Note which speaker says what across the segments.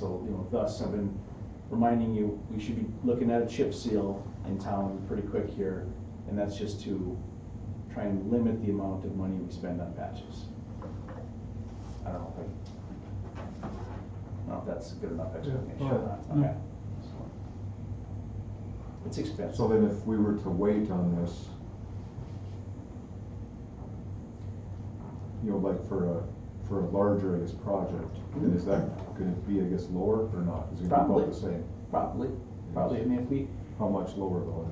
Speaker 1: So, thus I've been reminding you, we should be looking at a chip seal in town pretty quick here, and that's just to try and limit the amount of money we spend on patches. I don't know if that's a good enough explanation or not. Okay. So, it's expensive.
Speaker 2: So then if we were to wait on this, like for a larger, I guess, project, then is that gonna be, I guess, lower or not? Is it gonna be about the same?
Speaker 1: Probably. I mean, if we.
Speaker 2: How much lower though?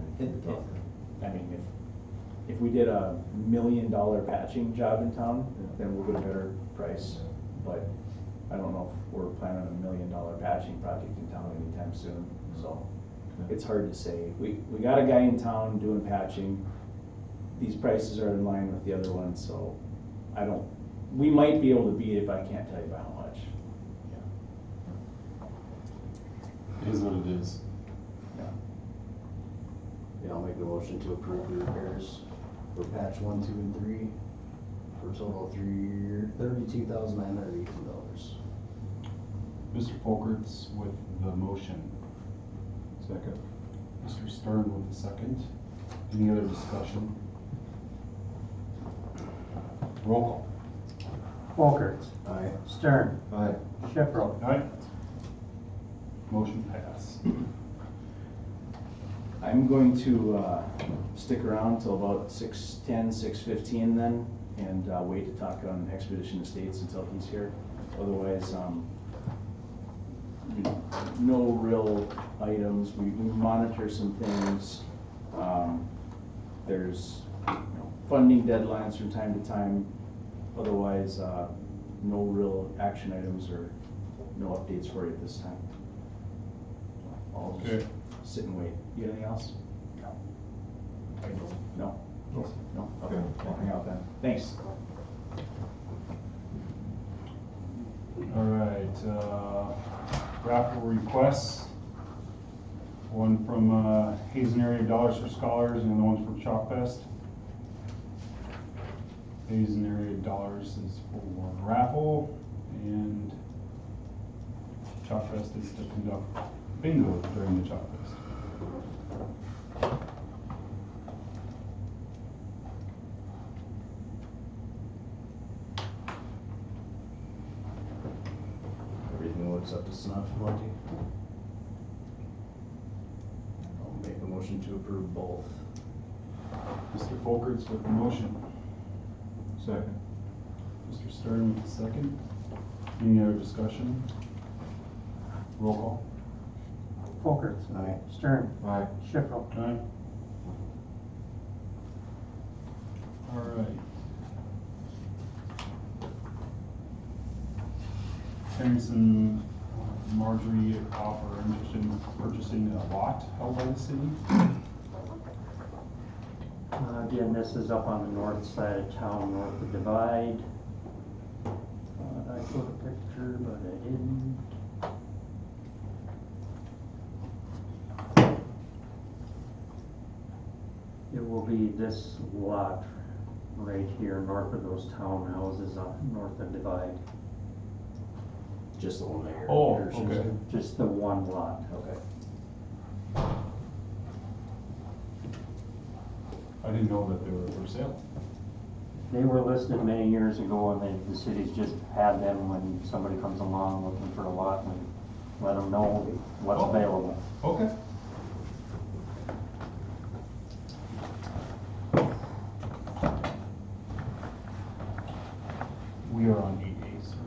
Speaker 1: If we did $1 million patching job in town, then we'll get a better price. But I don't know if we're planning on $1 million patching project in town anytime soon. So it's hard to say. We got a guy in town doing patching. These prices are in line with the other ones, so we might be able to beat it, but I can't tell you by how much.
Speaker 3: It is what it is.
Speaker 4: Yeah, I'll make the motion to approve the repairs for patch 1, 2, and 3 for a total of $32,918.
Speaker 3: Mr. Folkerts with the motion.
Speaker 2: Second.
Speaker 3: Mr. Stern with the second. Any other discussion? Roll
Speaker 5: Folkerts.
Speaker 4: Aye.
Speaker 5: Stern.
Speaker 2: Aye.
Speaker 5: Shifrow.
Speaker 3: call. Aye. Motion passed.
Speaker 1: I'm going to stick around till about 6:10, 6:15 then, and wait to talk on Expedition Estates until he's here. Otherwise, no real items. We monitor some things. There's funding deadlines from time to time. Otherwise, no real action items or no updates for you at this time. I'll just sit and wait. You got anything else? No. No? No? Okay, I'll hang out then. Thanks.
Speaker 3: All right, raffle requests. One from Hazen area Dollars for Scholars and the one's from Chalk Fest. Hazen area Dollars is for raffle and Chalk Fest is to conduct bingo during the Chalk Fest.
Speaker 4: Everything looks up to snuff, Monty. I'll make the motion to approve both.
Speaker 3: Mr. Folkerts with the motion.
Speaker 2: Second.
Speaker 3: Mr. Stern with the second. Any other discussion? Roll call.
Speaker 5: Folkerts.
Speaker 4: Aye.
Speaker 5: Stern.
Speaker 2: Aye.
Speaker 5: Shifrow.
Speaker 3: Aye. All right. Terrence and Marjorie are interested in purchasing a lot held by the city.
Speaker 5: Again, this is up on the north side of town, north of Divide. Thought I put a picture, but I didn't. It will be this lot right here, north of those townhouses north of Divide.
Speaker 4: Just the one there.
Speaker 3: Oh, okay.
Speaker 5: Just the one lot.
Speaker 4: Okay.
Speaker 3: I didn't know that they were for sale.
Speaker 5: They were listed many years ago, and the city's just had them when somebody comes along looking for a lot, and let them know what's available.
Speaker 3: Okay. We are on 8A, sir.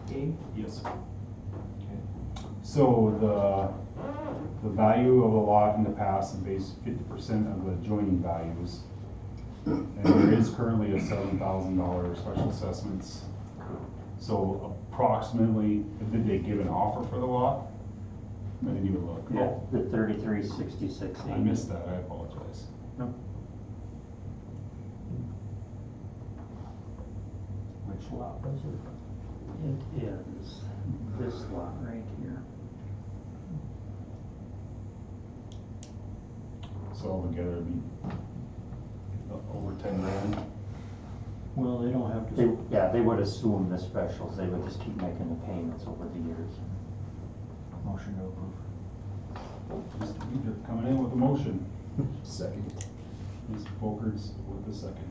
Speaker 4: 8A?
Speaker 3: Yes. So the value of a lot in the past is based 50% of the adjoining values. And there is currently a $7,000 special assessments. So approximately, did they give an offer for the lot? I didn't even look.
Speaker 5: Yeah, the 3366.
Speaker 3: I missed that, I apologize.
Speaker 5: No.
Speaker 1: Which lot was it?
Speaker 5: It is this lot right here.
Speaker 3: So altogether it'd be over 10 grand.
Speaker 5: Well, they don't have to. Yeah, they would assume the specials, they would just keep making the payments over the
Speaker 6: Motion to approve.
Speaker 3: Mr. Weidrich coming in with a motion.
Speaker 2: Second.
Speaker 3: Mr. Folkerts with the second.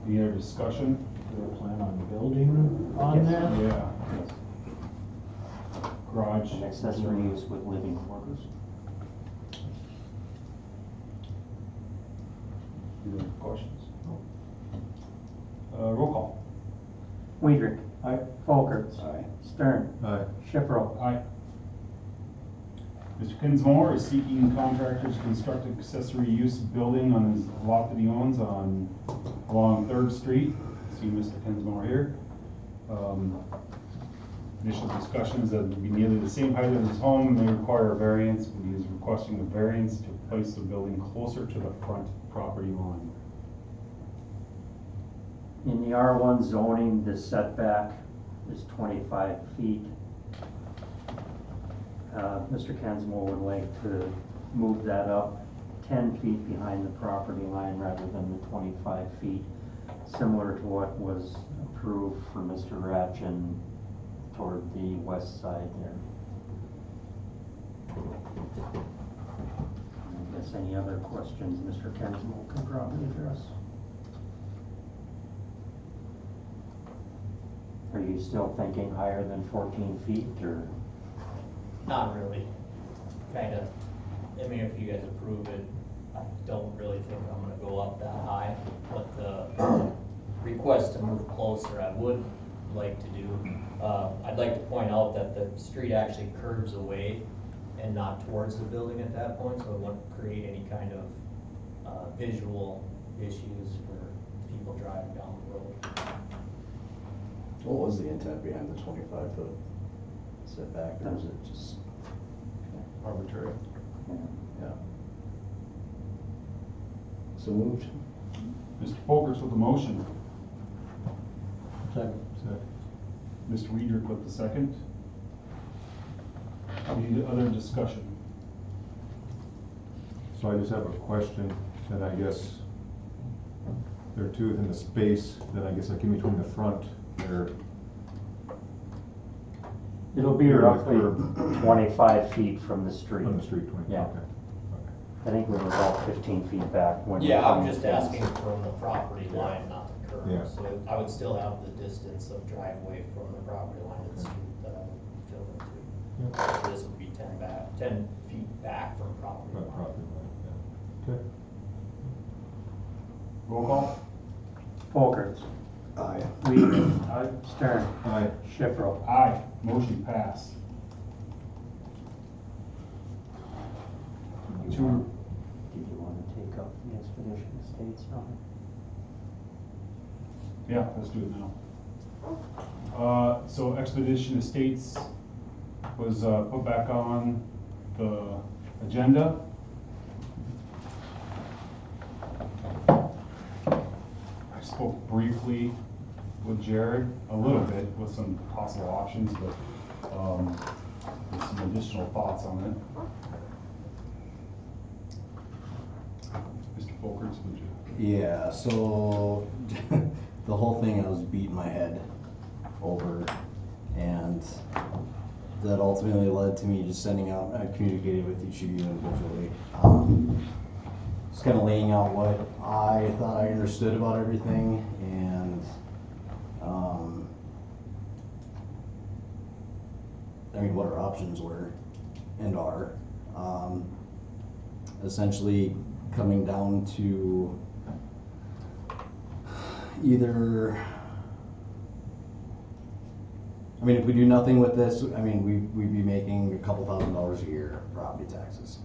Speaker 3: Any other discussion?
Speaker 6: Do we plan on building on
Speaker 5: Yes.
Speaker 6: that?
Speaker 3: Yeah. Garage.
Speaker 5: An accessory use with living quarters.
Speaker 3: Any other questions? Roll call.
Speaker 5: Weidrich.
Speaker 6: Aye.
Speaker 5: Folkerts.
Speaker 4: Aye.
Speaker 5: Stern.
Speaker 2: Aye.
Speaker 5: Shipro.
Speaker 3: Aye. Mr. Kinsmore is seeking contractors to construct an accessory use building on his lot that he owns along 3rd Street. See Mr. Kinsmore here. Initial discussion is that it would be nearly the same height as his home, may require a variance, but he is requesting a variance to place the building closer to the front property line.
Speaker 5: In the R1 zoning, the setback is 25 feet. Mr. Kensmore would like to move that up 10 feet behind the property line rather than the 25 feet, similar to what was approved for Mr. Ratchin toward the west side there. I guess any other questions Mr. Kensmore can probably address? Are you still thinking higher than 14 feet, or?
Speaker 7: Not really. Kinda, I mean, if you guys approve it, I don't really think I'm gonna go up that high. But the request to move closer, I would like to do. I'd like to point out that the street actually curves away and not towards the building at that point, so it wouldn't create any kind of visual issues for people driving down the road.
Speaker 4: What was the intent behind the 25-foot setback, or is it just,
Speaker 3: Arbitrary.
Speaker 4: yeah? So moved.
Speaker 3: Mr. Folkerts with the motion.
Speaker 6: Second.
Speaker 3: Mr. Weidrich with the second. Any other discussion?
Speaker 2: So I just have a question, that I guess there are two within the space that I guess like in between the front there.
Speaker 5: It'll be
Speaker 2: Here,
Speaker 5: roughly
Speaker 2: like
Speaker 5: 25 feet from the street.
Speaker 2: On the street, 20,
Speaker 5: Yeah.
Speaker 2: okay.
Speaker 5: I think we were about 15 feet back when.
Speaker 7: Yeah, I'm
Speaker 5: when
Speaker 7: just
Speaker 5: the fence-
Speaker 7: asking from the property line, not the curb.
Speaker 2: Yeah.
Speaker 7: So I would still have the distance of driveway from the property line to the street that I would fill into. So this would be 10 feet back from property
Speaker 2: Front
Speaker 7: line.
Speaker 2: property line, yeah. Okay.
Speaker 3: Roll call.
Speaker 5: Folkerts.
Speaker 4: Aye.
Speaker 5: Weidrich. Aye. Stern.
Speaker 2: Aye.
Speaker 5: Shipro.
Speaker 3: Aye. Motion passed.
Speaker 5: Did you want to take up the Expedition Estates now?
Speaker 3: Yeah, let's do it now. So Expedition Estates was put back on the agenda. I spoke briefly with Jared, a little bit, with some possible options, but with some additional thoughts on it. Mr. Folkerts, would you?
Speaker 4: Yeah, so the whole thing I was beating my head over, and that ultimately led to me just sending out, I communicated with each of you individually. Just kind of laying out what I thought I understood about everything, and I mean, what our options were and are. Essentially coming down to either, I mean, if we do nothing with this, I mean, we'd be making a couple $1,000s a year property taxes.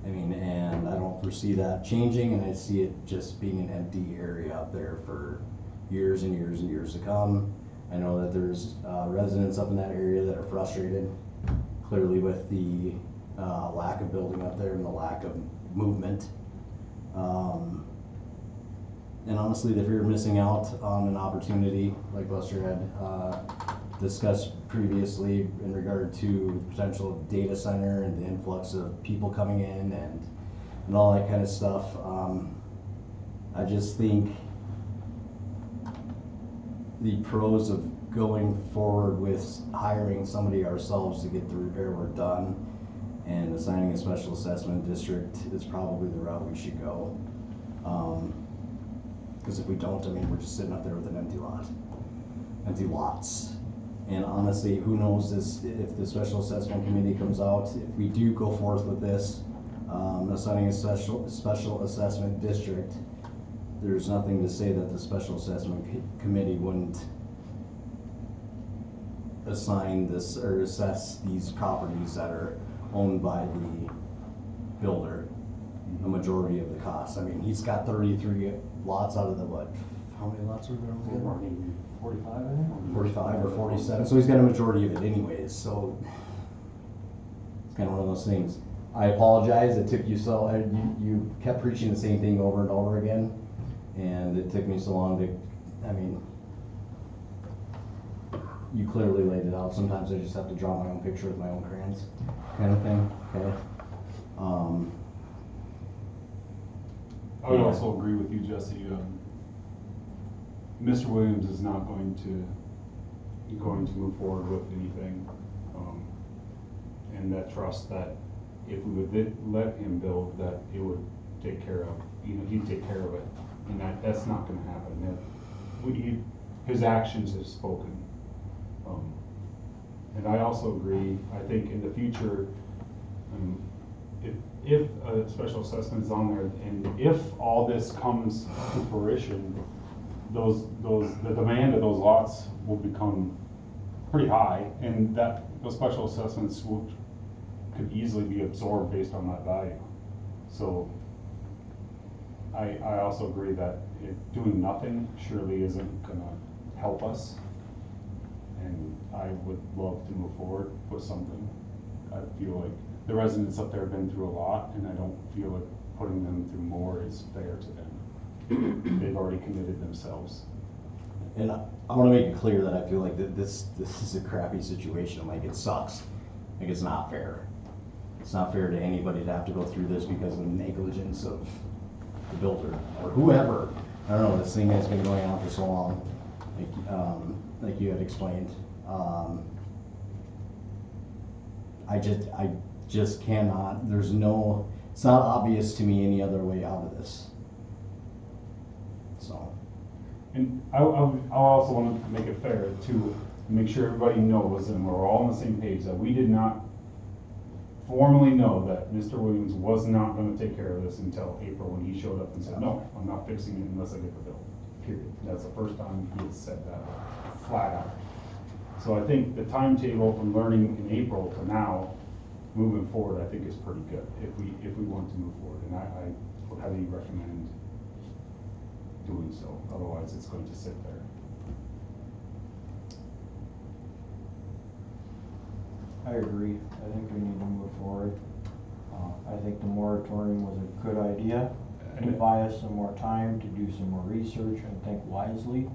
Speaker 4: I mean, and I don't foresee that changing, and I see it just being an empty area out there for years and years and years to come. I know that there's residents up in that area that are frustrated, clearly with the lack of building up there and the lack of movement. And honestly, if you're missing out on an opportunity, like Lester had discussed previously in regard to potential data center and the influx of people coming in and all that kind of stuff, I just think the pros of going forward with hiring somebody ourselves to get the repair work done and assigning a special assessment district is probably the route we should go. Cause if we don't, I mean, we're just sitting up there with an empty empty lots. And honestly, who knows if the special assessment committee comes out, if we do go forth with this, assigning a special assessment district, there's nothing to say that the special assessment committee wouldn't assign this or assess these properties that are owned by the builder, the majority of the cost. I mean, he's got 33 lots out of the what? How many lots are there?
Speaker 6: 45, I think?
Speaker 4: 45 or 47, so he's got a majority of it anyways, so it's kind of one of those things. I apologize, it took you so, you kept preaching the same thing over and over again, and it took me so long to, I mean, you clearly laid it out. Sometimes I just have to draw my own picture with my own crayons, kind of thing, okay?
Speaker 3: I would
Speaker 4: Yeah.
Speaker 3: also agree with you, Jesse. Mr. Williams is not going to move forward with anything. And that trust that if we would let him build, that it would take care of, he'd take care of it. And that's not gonna happen. His actions have spoken. And I also agree, I think in the future, if a special assessment is on there, and if all this comes to fruition, the demand of those lots will become pretty high, and those special assessments could easily be absorbed based on that value. So I also agree that doing nothing surely isn't gonna help us, and I would love to move forward with something. I feel like the residents up there have been through a lot, and I don't feel like putting them through more is fair to them. They've already committed themselves.
Speaker 4: And I want to make it clear that I feel like that this is a crappy situation. Like, it sucks. Like, it's not fair. It's not fair to anybody to have to go through this because of negligence of the builder or whoever. I don't know. This thing has been going on for so long, like you had explained. I just cannot. There's no. It's not obvious to me any other way out of this. So.
Speaker 3: And I also want to make it fair to make sure everybody knows, and we're all on the same page, that we did not formally know that Mr. Williams was not going to take care of this until April, when he showed up and said, no, I'm not fixing it unless I get the bill, period. That's the first time he has said that flat out. So I think the timetable from learning in April to now, moving forward, I think is pretty good if we want to move forward. And I would highly recommend doing so, otherwise it's going to sit there.
Speaker 6: I agree. I think we need to move forward. I think the moratorium was a good idea to buy us some more time to do some more research and think wisely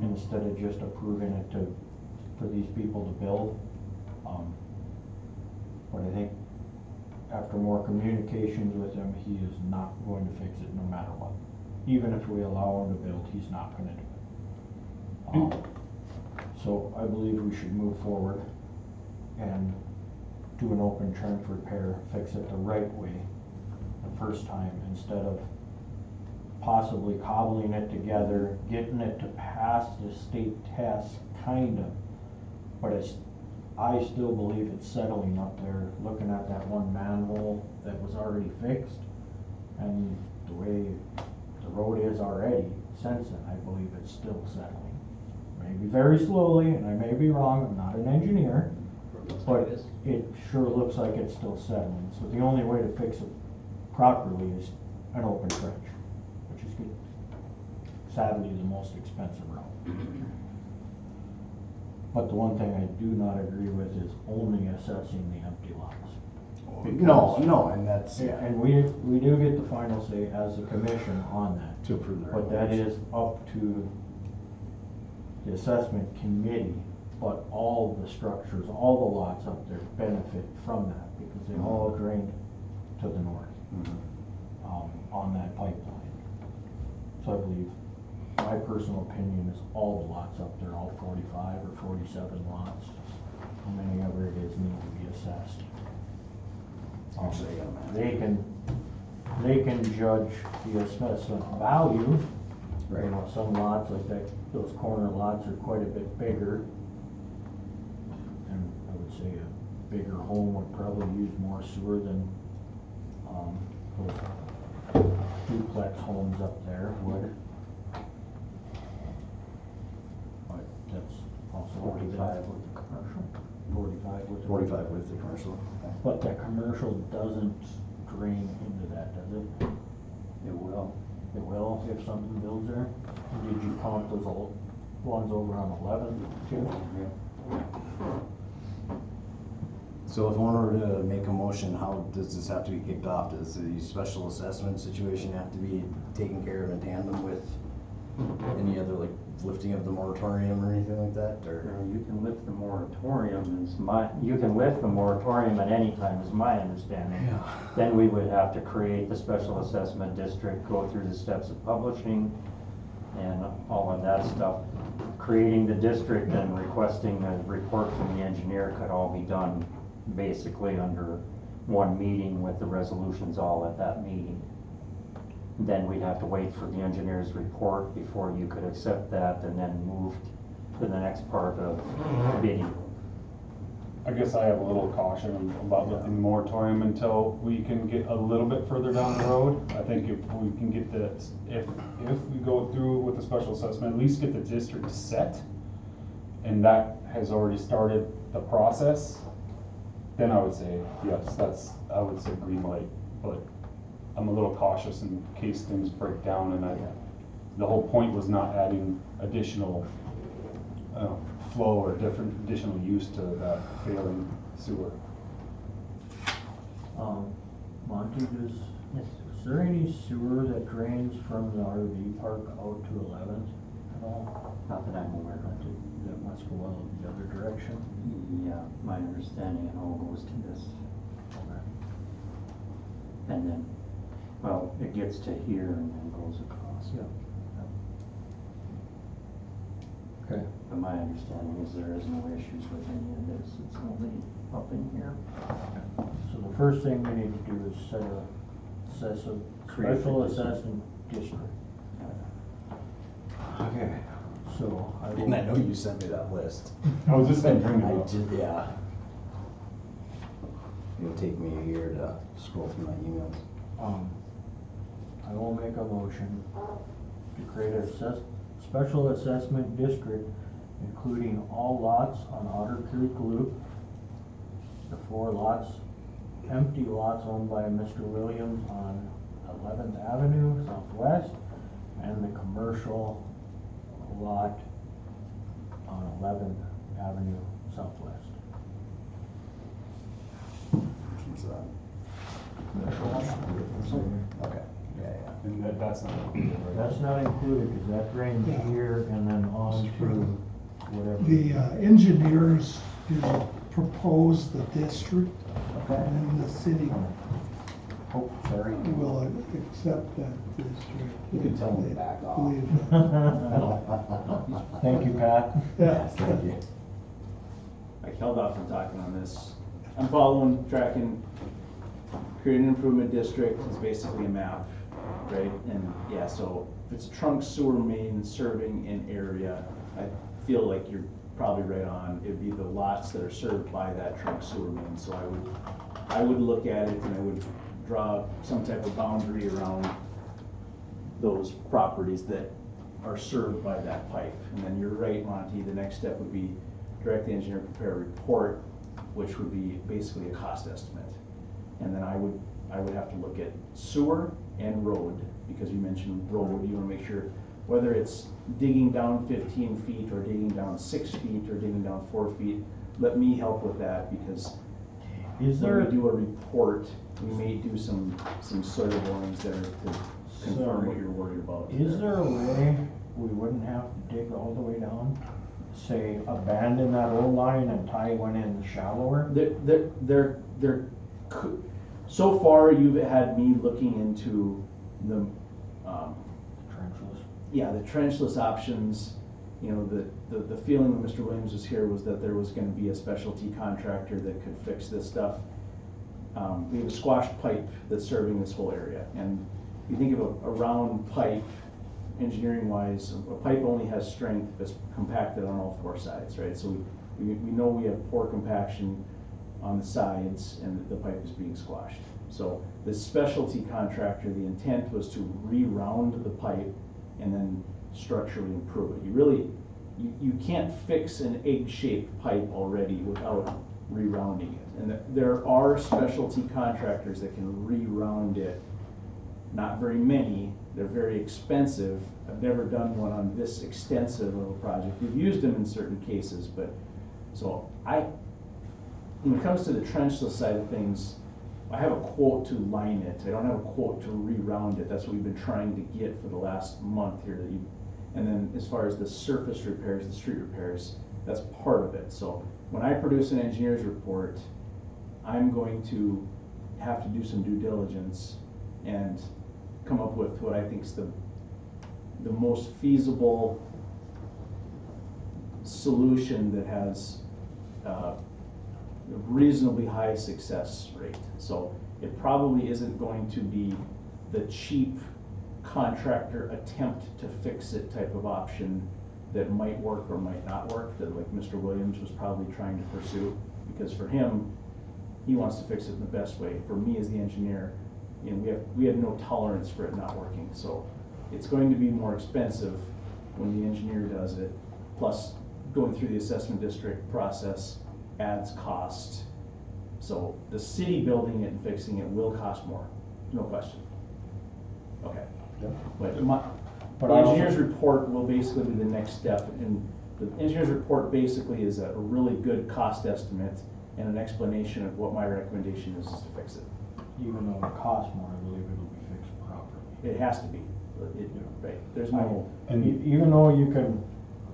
Speaker 6: instead of just approving it for these people to build. But I think after more communications with him, he is not going to fix it no matter what. Even if we allow him to build, he's not going to do it. So I believe we should move forward and do an open trench repair, fix it the right way the first time, instead of possibly cobbling it together, getting it to pass the state test, kind of. But I still believe it's settling up there, looking at that one manhole that was already fixed, and the way the road is already, since then, I believe it's still settling. Maybe very slowly, and I may be wrong, I'm not an engineer, but it sure looks like it's still settling. So the only way to fix it properly is an open trench, which is good. Sadly, the most expensive route. But the one thing I do not agree with is only assessing the empty lots.
Speaker 4: No, and that's,
Speaker 6: And we do get the final say as a commission on that.
Speaker 4: to approve the
Speaker 6: But that
Speaker 4: regulations.
Speaker 6: is up to the assessment committee, but all the structures, all the lots up there benefit from that because they all drain to the north on that pipeline. So I believe, my personal opinion is all the lots up there, all 45 or 47 lots. How many ever it is need to be assessed.
Speaker 4: Actually, I got a map.
Speaker 6: They can judge the assessment value.
Speaker 4: Right.
Speaker 6: You know, some lots like that, those corner lots are quite a bit bigger. And I would say a bigger home would probably use more sewer than, those duplex homes up there would. But that's also.
Speaker 5: 45 with the commercial.
Speaker 6: 45 with the.
Speaker 4: 45 with the commercial. Okay.
Speaker 6: But the commercial doesn't drain into that, does it?
Speaker 5: It will.
Speaker 6: It will if something builds there? Did you count those old ones over on 11 too?
Speaker 4: So if one were to make a motion, how does this have to be kicked off? Does the special assessment situation have to be taken care of in tandem with any other, like, lifting of the moratorium or anything like that, or?
Speaker 5: You can lift the moratorium you can lift the moratorium at any time, is my understanding.
Speaker 4: Yeah.
Speaker 5: Then we would have to create the special assessment district, go through the steps of publishing and all of that stuff. Creating the district and requesting a report from the engineer could all be done basically under one meeting with the resolutions all at that meeting. Then we'd have to wait for the engineer's report before you could accept that and then move to the next part of bidding.
Speaker 3: I guess I have a little caution about lifting the moratorium until we can get a little bit further down the road. I think if we can get if we go through with the special assessment, at least get the district set, and that has already started the process, then I would say, yes, I would say green light, but I'm a little cautious in case things break down, and the whole point was not adding additional flow or additional use to that failing sewer.
Speaker 6: Monty, is there any sewer that drains from the RV park out to 11th at all?
Speaker 5: Not that I'm aware of.
Speaker 6: That must go out the other direction.
Speaker 5: Yeah, my understanding it all goes to this. And then, well, it gets to here and then goes across.
Speaker 6: Yeah. Okay.
Speaker 5: But my understanding is there is no issues with any of this, it's only up in here.
Speaker 6: So the first thing we need to do is set a
Speaker 5: Create the
Speaker 6: special
Speaker 5: district.
Speaker 6: assessment district.
Speaker 4: Okay.
Speaker 6: So I
Speaker 4: And I know
Speaker 6: will,
Speaker 4: you sent me that list.
Speaker 3: I was just saying, bring it
Speaker 4: I
Speaker 3: up.
Speaker 4: did, yeah. It'll take me a year to scroll through my emails.
Speaker 6: I will make a motion to create a special assessment district, including all lots on Otter Creek Loop, the 4 lots, empty lots owned by Mr. Williams on 11th Avenue Southwest, and the commercial lot on 11th Avenue Southwest.
Speaker 4: Which one's that? Okay, yeah.
Speaker 3: And that's not included, right?
Speaker 6: That's not included, because that drains here and then on to whatever.
Speaker 8: The engineers, propose the district,
Speaker 6: Okay.
Speaker 8: and the city
Speaker 6: Oh, sorry.
Speaker 8: will accept that district.
Speaker 4: You can tell them to back off.
Speaker 8: Believe
Speaker 6: Thank you, Pat.
Speaker 8: Yeah.
Speaker 4: Thank you.
Speaker 1: I held off from talking on this. I'm following, tracking, creating an improvement district is basically a map, right? And yeah, so if it's trunk sewer main serving an area, I feel like you're probably right on. It'd be the lots that are served by that trunk sewer main. So I would look at it and I would draw some type of boundary around those properties that are served by that pipe. And then you're right, Monty, the next step would be direct the engineer prepare a report, which would be basically a cost estimate. And then I would have to look at sewer and road, because you mentioned road, you wanna make sure whether it's digging down 15 feet or digging down 6 feet or digging down 4 feet, let me help with that, because
Speaker 6: Is
Speaker 1: when
Speaker 6: there,
Speaker 1: we do a report, we may do some soil borings there to confirm what you're worried about.
Speaker 6: is there a way we wouldn't have to dig all the way down? Say, abandon that old line and tie one in shallower?
Speaker 1: There could, so far you've had me looking into the,
Speaker 6: Trenchless.
Speaker 1: yeah, the trenchless options, you know, the feeling when Mr. Williams was here was that there was gonna be a specialty contractor that could fix this stuff. We have a squashed pipe that's serving this whole area, and if you think of a round pipe, engineering wise, a pipe only has strength if it's compacted on all four sides, right? So we know we have poor compaction on the sides and the pipe is being squashed. So this specialty contractor, the intent was to re-round the pipe and then structurally improve it. You can't fix an egg-shaped pipe already without re-rounding it. And there are specialty contractors that can re-round it. Not very many, they're very expensive. I've never done one on this extensive of a project. We've used them in certain cases, but, so when it comes to the trenchless side of things, I have a quote to line it. I don't have a quote to re-round it. That's what we've been trying to get for the last month here. And then as far as the surface repairs, the street repairs, that's part of it. So when I produce an engineer's report, I'm going to have to do some due diligence and come up with what I think is the most feasible solution that has a reasonably high success rate. So it probably isn't going to be the cheap contractor attempt to fix it type of option that might work or might not work, that like Mr. Williams was probably trying to pursue, because for him, he wants to fix it in the best way. For me as the engineer, you know, we have no tolerance for it not working. So it's going to be more expensive when the engineer does it, plus going through the assessment district process adds cost. So the city building it and fixing it will cost more, no question. Okay. But the
Speaker 6: But I also-
Speaker 1: engineer's report will basically be the next step, and the engineer's report basically is a really good cost estimate and an explanation of what my recommendation is to fix it.
Speaker 6: Even though it costs more, I believe it'll be fixed properly.
Speaker 1: It has to be, right, there's no,
Speaker 6: Even though you can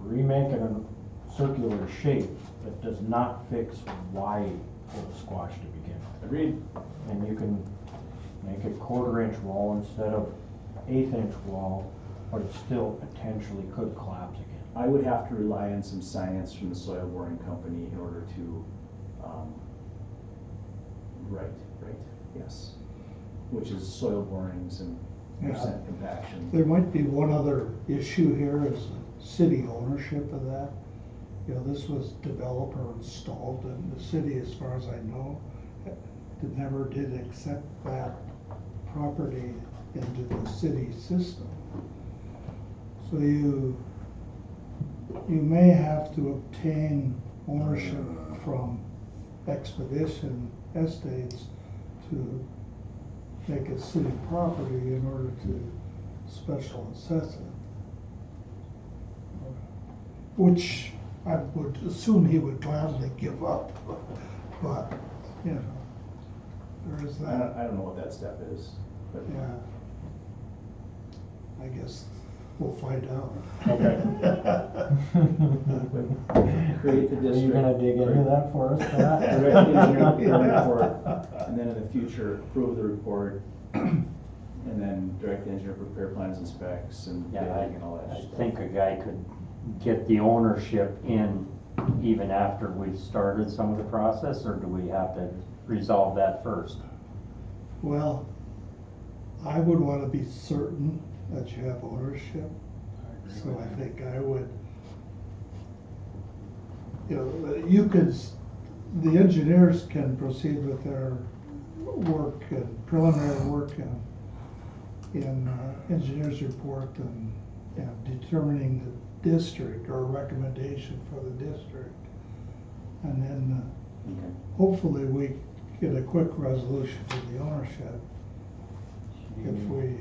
Speaker 6: remake it in a circular shape, it does not fix why it was squashed to begin with.
Speaker 1: agreed,
Speaker 6: And you can make it 1/4-inch wall instead of 1/8-inch wall, but it still potentially could collapse again.
Speaker 1: I would have to rely on some science from the soil boring company in order to, right, yes, which is soil borings and percent compaction.
Speaker 8: There might be one other issue here is city ownership of that. You know, this was developed or installed, and the city, as far as I know, never did accept that property into the city system. So you may have to obtain ownership from Expedition Estates to make it city property in order to special assess it. Which I would assume he would gladly give up, but, you know, there is that.
Speaker 1: I don't know what that step is, but.
Speaker 8: Yeah. I guess we'll find out.
Speaker 6: Okay.
Speaker 1: Create the
Speaker 6: Are you
Speaker 1: district.
Speaker 6: gonna dig into that for us, Pat?
Speaker 1: Direct the engineer to prepare the report, and then in the future, approve the report, and then direct the engineer to prepare plans and specs and
Speaker 5: Yeah,
Speaker 1: billing and all that
Speaker 5: I
Speaker 1: stuff.
Speaker 5: think a guy could get the ownership in even after we've started some of the process, or do we have to resolve that first?
Speaker 8: Well, I would want to be certain that you have ownership, so I think I would, you know, you could, the engineers can proceed with their work and preliminary work in engineer's report and determining the district or recommendation for the district. And then
Speaker 5: Okay.
Speaker 8: hopefully we get a quick resolution to the ownership if we,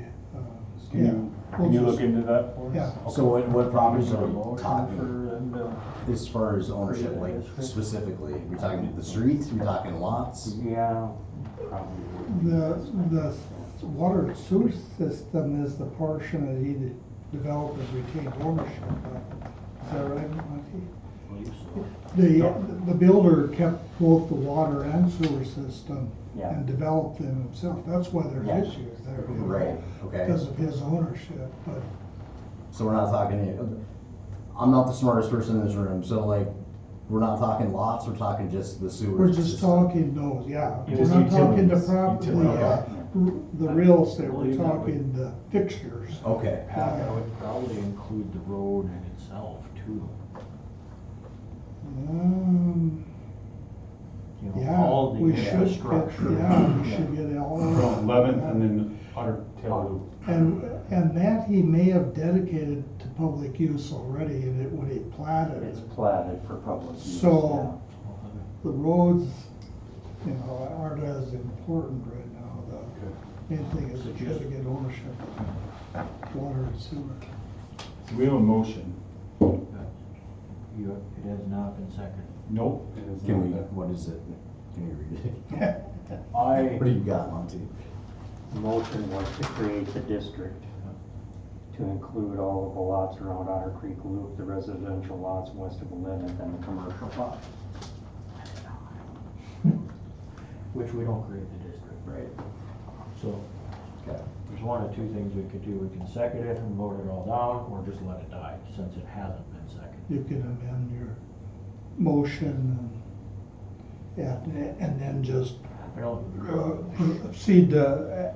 Speaker 3: Can you look into that for us?
Speaker 8: Yeah.
Speaker 4: So what properties are we
Speaker 6: Motion
Speaker 4: talking
Speaker 6: for them to-
Speaker 4: as far as ownership, like specifically? We're talking the streets, we're talking lots?
Speaker 5: Yeah, probably.
Speaker 8: the water and sewer system is the portion that he developed and retained ownership of. Is that right, Monty? The builder kept both the water and sewer system
Speaker 5: Yeah.
Speaker 8: and developed them himself. That's why
Speaker 5: Yeah.
Speaker 8: there's issues there. you know,
Speaker 4: Right, okay.
Speaker 8: Because of his ownership, but
Speaker 4: So we're not talking, I'm not the smartest person in this room, so like, we're not talking lots, we're talking just the sewer.
Speaker 8: We're just
Speaker 4: system.
Speaker 8: talking those, yeah. We're
Speaker 3: Just
Speaker 8: not talking the
Speaker 3: utilities.
Speaker 8: property, the real estate, we're talking the fixtures.
Speaker 4: Okay.
Speaker 6: Pat, that would probably include the road itself too. You know,
Speaker 8: Yeah,
Speaker 6: all the
Speaker 8: we should get,
Speaker 6: infrastructure.
Speaker 8: yeah, we should get all of
Speaker 3: From
Speaker 8: that.
Speaker 3: 11th and then Otter Tail Loop.
Speaker 8: And that he may have dedicated to public use already in it when he platted
Speaker 5: It's
Speaker 8: it.
Speaker 5: platted for public use,
Speaker 8: So- The roads, you know, aren't as important right now. The main thing is that you gotta get ownership of water and sewer.
Speaker 3: So we have a motion.
Speaker 6: It has not been seconded.
Speaker 3: Nope. It is
Speaker 4: Can we,
Speaker 3: not.
Speaker 4: what is it? Can you read it?
Speaker 6: I,
Speaker 4: What do you got, Monty?
Speaker 5: The motion was to create the district to include all of the lots around Otter Creek Loop, the residential lots west of the limit, and the commercial lot.
Speaker 6: which we don't create the district.
Speaker 4: Right.
Speaker 6: So,
Speaker 4: Okay.
Speaker 6: there's one of two things we could do. We can second it and vote it all down, or just let it die, since it hasn't been seconded.
Speaker 8: You can amend your motion and then just
Speaker 6: I don't,
Speaker 8: proceed to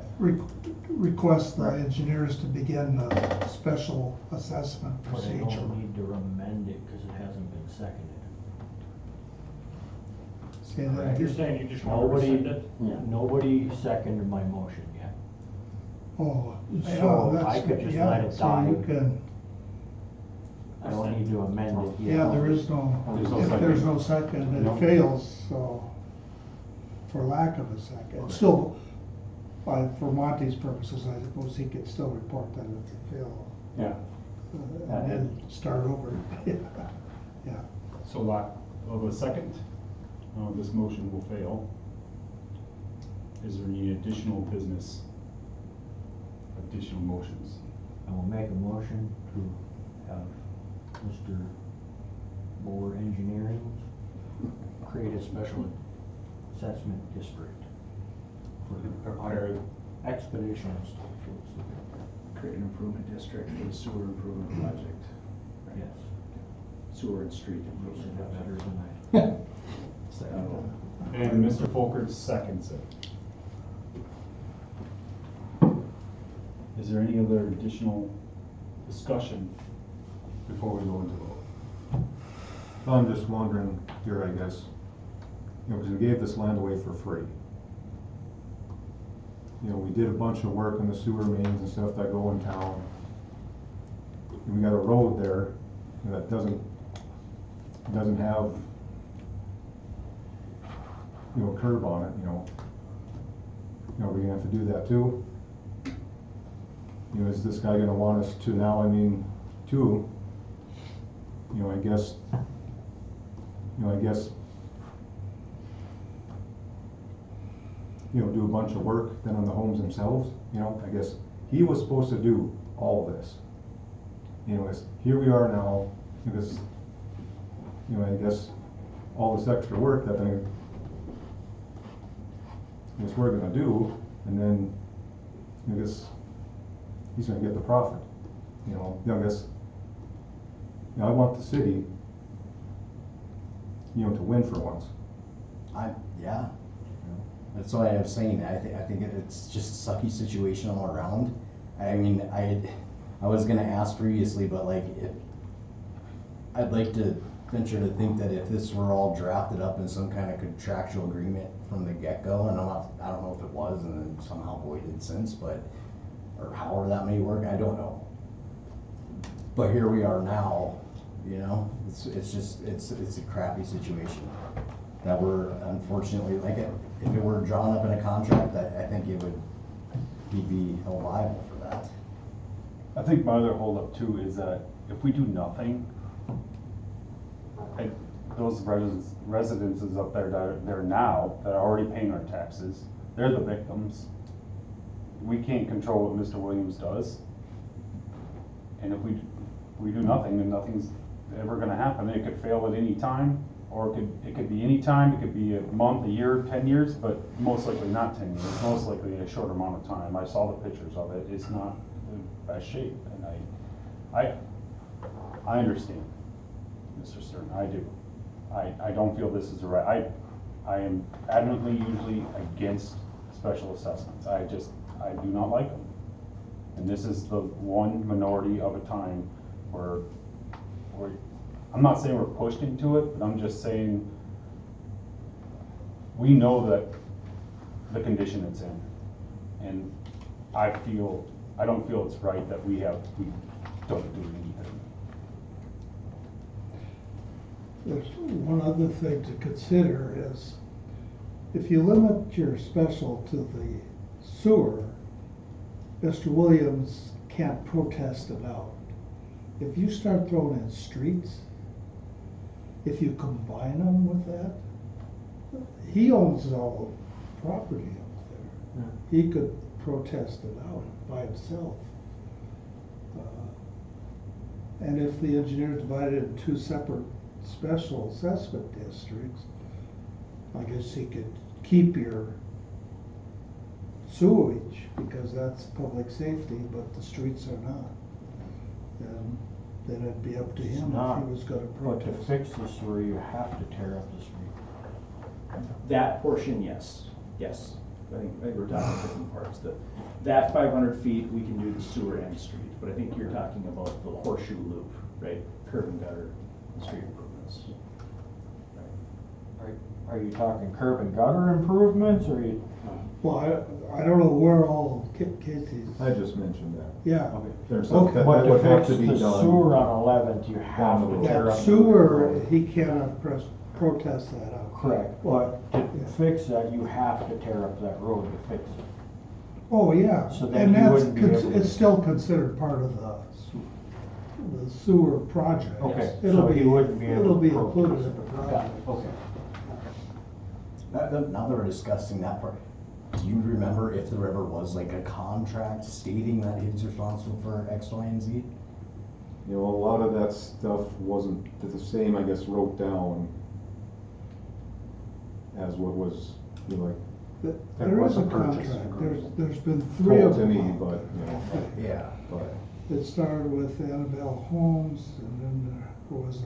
Speaker 8: request the engineers to begin the special assessment
Speaker 6: but I
Speaker 8: procedure.
Speaker 6: don't need to amend it, because it hasn't been seconded.
Speaker 8: Say that
Speaker 9: You're
Speaker 8: again.
Speaker 9: saying you just want to rescind it?
Speaker 6: Nobody seconded my motion yet.
Speaker 8: Oh, yeah,
Speaker 6: So
Speaker 8: that's,
Speaker 6: I could just
Speaker 8: yeah,
Speaker 6: let it
Speaker 8: so you
Speaker 6: die.
Speaker 8: can,
Speaker 6: I don't need to amend it yet.
Speaker 8: yeah, there is no,
Speaker 3: There's no
Speaker 8: if
Speaker 3: second.
Speaker 8: there's no second,
Speaker 3: No.
Speaker 8: it fails, so, for lack of a second. Still, for Monty's purposes, I suppose he could still report that it failed,
Speaker 3: Yeah.
Speaker 8: and then start over. Yeah,
Speaker 3: So lack of a second, this motion will fail. Is there any additional business? Additional motions?
Speaker 6: I will make a motion to have Mr. Boer Engineering create a special assessment district for
Speaker 3: Prepare.
Speaker 6: expedition and stuff.
Speaker 1: Create an improvement district for the sewer improvement project,
Speaker 6: Yes.
Speaker 1: sewer and street
Speaker 6: You said
Speaker 1: improvement
Speaker 6: that better
Speaker 1: project.
Speaker 6: than I.
Speaker 3: And Mr. Folkert seconds it. Is there any other additional discussion before we go into vote?
Speaker 2: I'm just wondering here, I guess, you know, because we gave this land away for free. You know, we did a bunch of work on the sewer mains and stuff that go in town. And we got a road there that doesn't have, you know, a curb on it, you know. You know, we're gonna have to do that too. You know, is this guy gonna want us to now, I mean, too, you know, I guess, you know, do a bunch of work then on the homes themselves, you know, I guess he was supposed to do all of this. You know, here we are now, because, you know, I guess all this extra work that we're gonna do, and then I guess he's gonna get the profit, you know, I guess, you know, I want the city, you know, to win for once.
Speaker 4: Yeah. That's why I was saying, I think it's just a sucky situation all around. I mean, I was gonna ask previously, but like, I'd like to venture to think that if this were all drafted up in some kind of contractual agreement from the get-go, and I don't know if it was and then somehow voided since, but, or however that may work, I don't know. But here we are now, you know, it's just, it's a crappy situation that we're unfortunately, like, if it were drawn up in a contract, I think he'd be held liable for that.
Speaker 3: I think my other holdup too is that if we do nothing, those residences up there that are there now, that are already paying our taxes, they're the victims. We can't control what Mr. Williams does. And if we do nothing, then nothing's ever gonna happen. It could fail at any time, or it could be any time, it could be a month, a year, 10 years, but most likely not 10 years, most likely a short amount of time. I saw the pictures of it, it's not in best shape, and I understand, Mr. Stern, I do. I don't feel this is the right, I am adamantly usually against special assessments. I do not like them. And this is the one minority of a time where I'm not saying we're pushed into it, but I'm just saying we know that the condition it's in. And I don't feel it's right that we don't do anything.
Speaker 8: There's one other thing to consider is, if you limit your special to the sewer, Mr. Williams can't protest it out. If you start throwing in streets, if you combine them with that, he owns all the property up there. He could protest it out by himself. And if the engineer divided it in two separate special assessment districts, I guess he could keep your sewage, because that's public safety, but the streets are not. And then it'd be up to him if he was gonna
Speaker 6: But to
Speaker 8: protest.
Speaker 6: fix the sewer, you have to tear up the street.
Speaker 1: That portion, yes. I think we're talking different parts. That 500 feet, we can do the sewer and street, but I think you're talking about the horseshoe loop, right? Curb and gutter, street improvements.
Speaker 6: Are you talking curb and gutter improvements, or you?
Speaker 8: Well, I don't know where all Casey's,
Speaker 2: I just mentioned that.
Speaker 8: yeah.
Speaker 2: There's some,
Speaker 8: Okay.
Speaker 2: that
Speaker 6: But
Speaker 2: would
Speaker 6: to
Speaker 2: have
Speaker 6: fix
Speaker 2: to be
Speaker 6: the
Speaker 2: done.
Speaker 6: sewer on 11th, you have to tear
Speaker 8: That
Speaker 6: up.
Speaker 8: sewer, he cannot protest that out.
Speaker 6: Correct, but to fix that, you have to tear up that road to fix it.
Speaker 8: Oh, yeah,
Speaker 6: So then
Speaker 8: and
Speaker 6: you
Speaker 8: that's,
Speaker 6: wouldn't be able to-
Speaker 8: it's still considered part of the sewer project.
Speaker 6: Okay,
Speaker 8: It'll
Speaker 6: so he wouldn't be able
Speaker 8: It'll
Speaker 6: to
Speaker 8: be
Speaker 6: protest.
Speaker 8: included in the
Speaker 6: Got
Speaker 8: project.
Speaker 6: it, okay.
Speaker 4: Now that we're discussing that part, do you remember if there ever was like a contract stating that he's responsible for X, Y, and Z?
Speaker 2: You know, a lot of that stuff wasn't the same, I guess, wrote down as what was, you know, like,
Speaker 8: There is a
Speaker 6: purchase
Speaker 8: contract,
Speaker 6: agreement.
Speaker 8: there's been three of
Speaker 2: told to
Speaker 8: them.
Speaker 2: me, but, you know,
Speaker 4: Yeah.
Speaker 2: but.
Speaker 8: It started with Annabelle Holmes, and then there was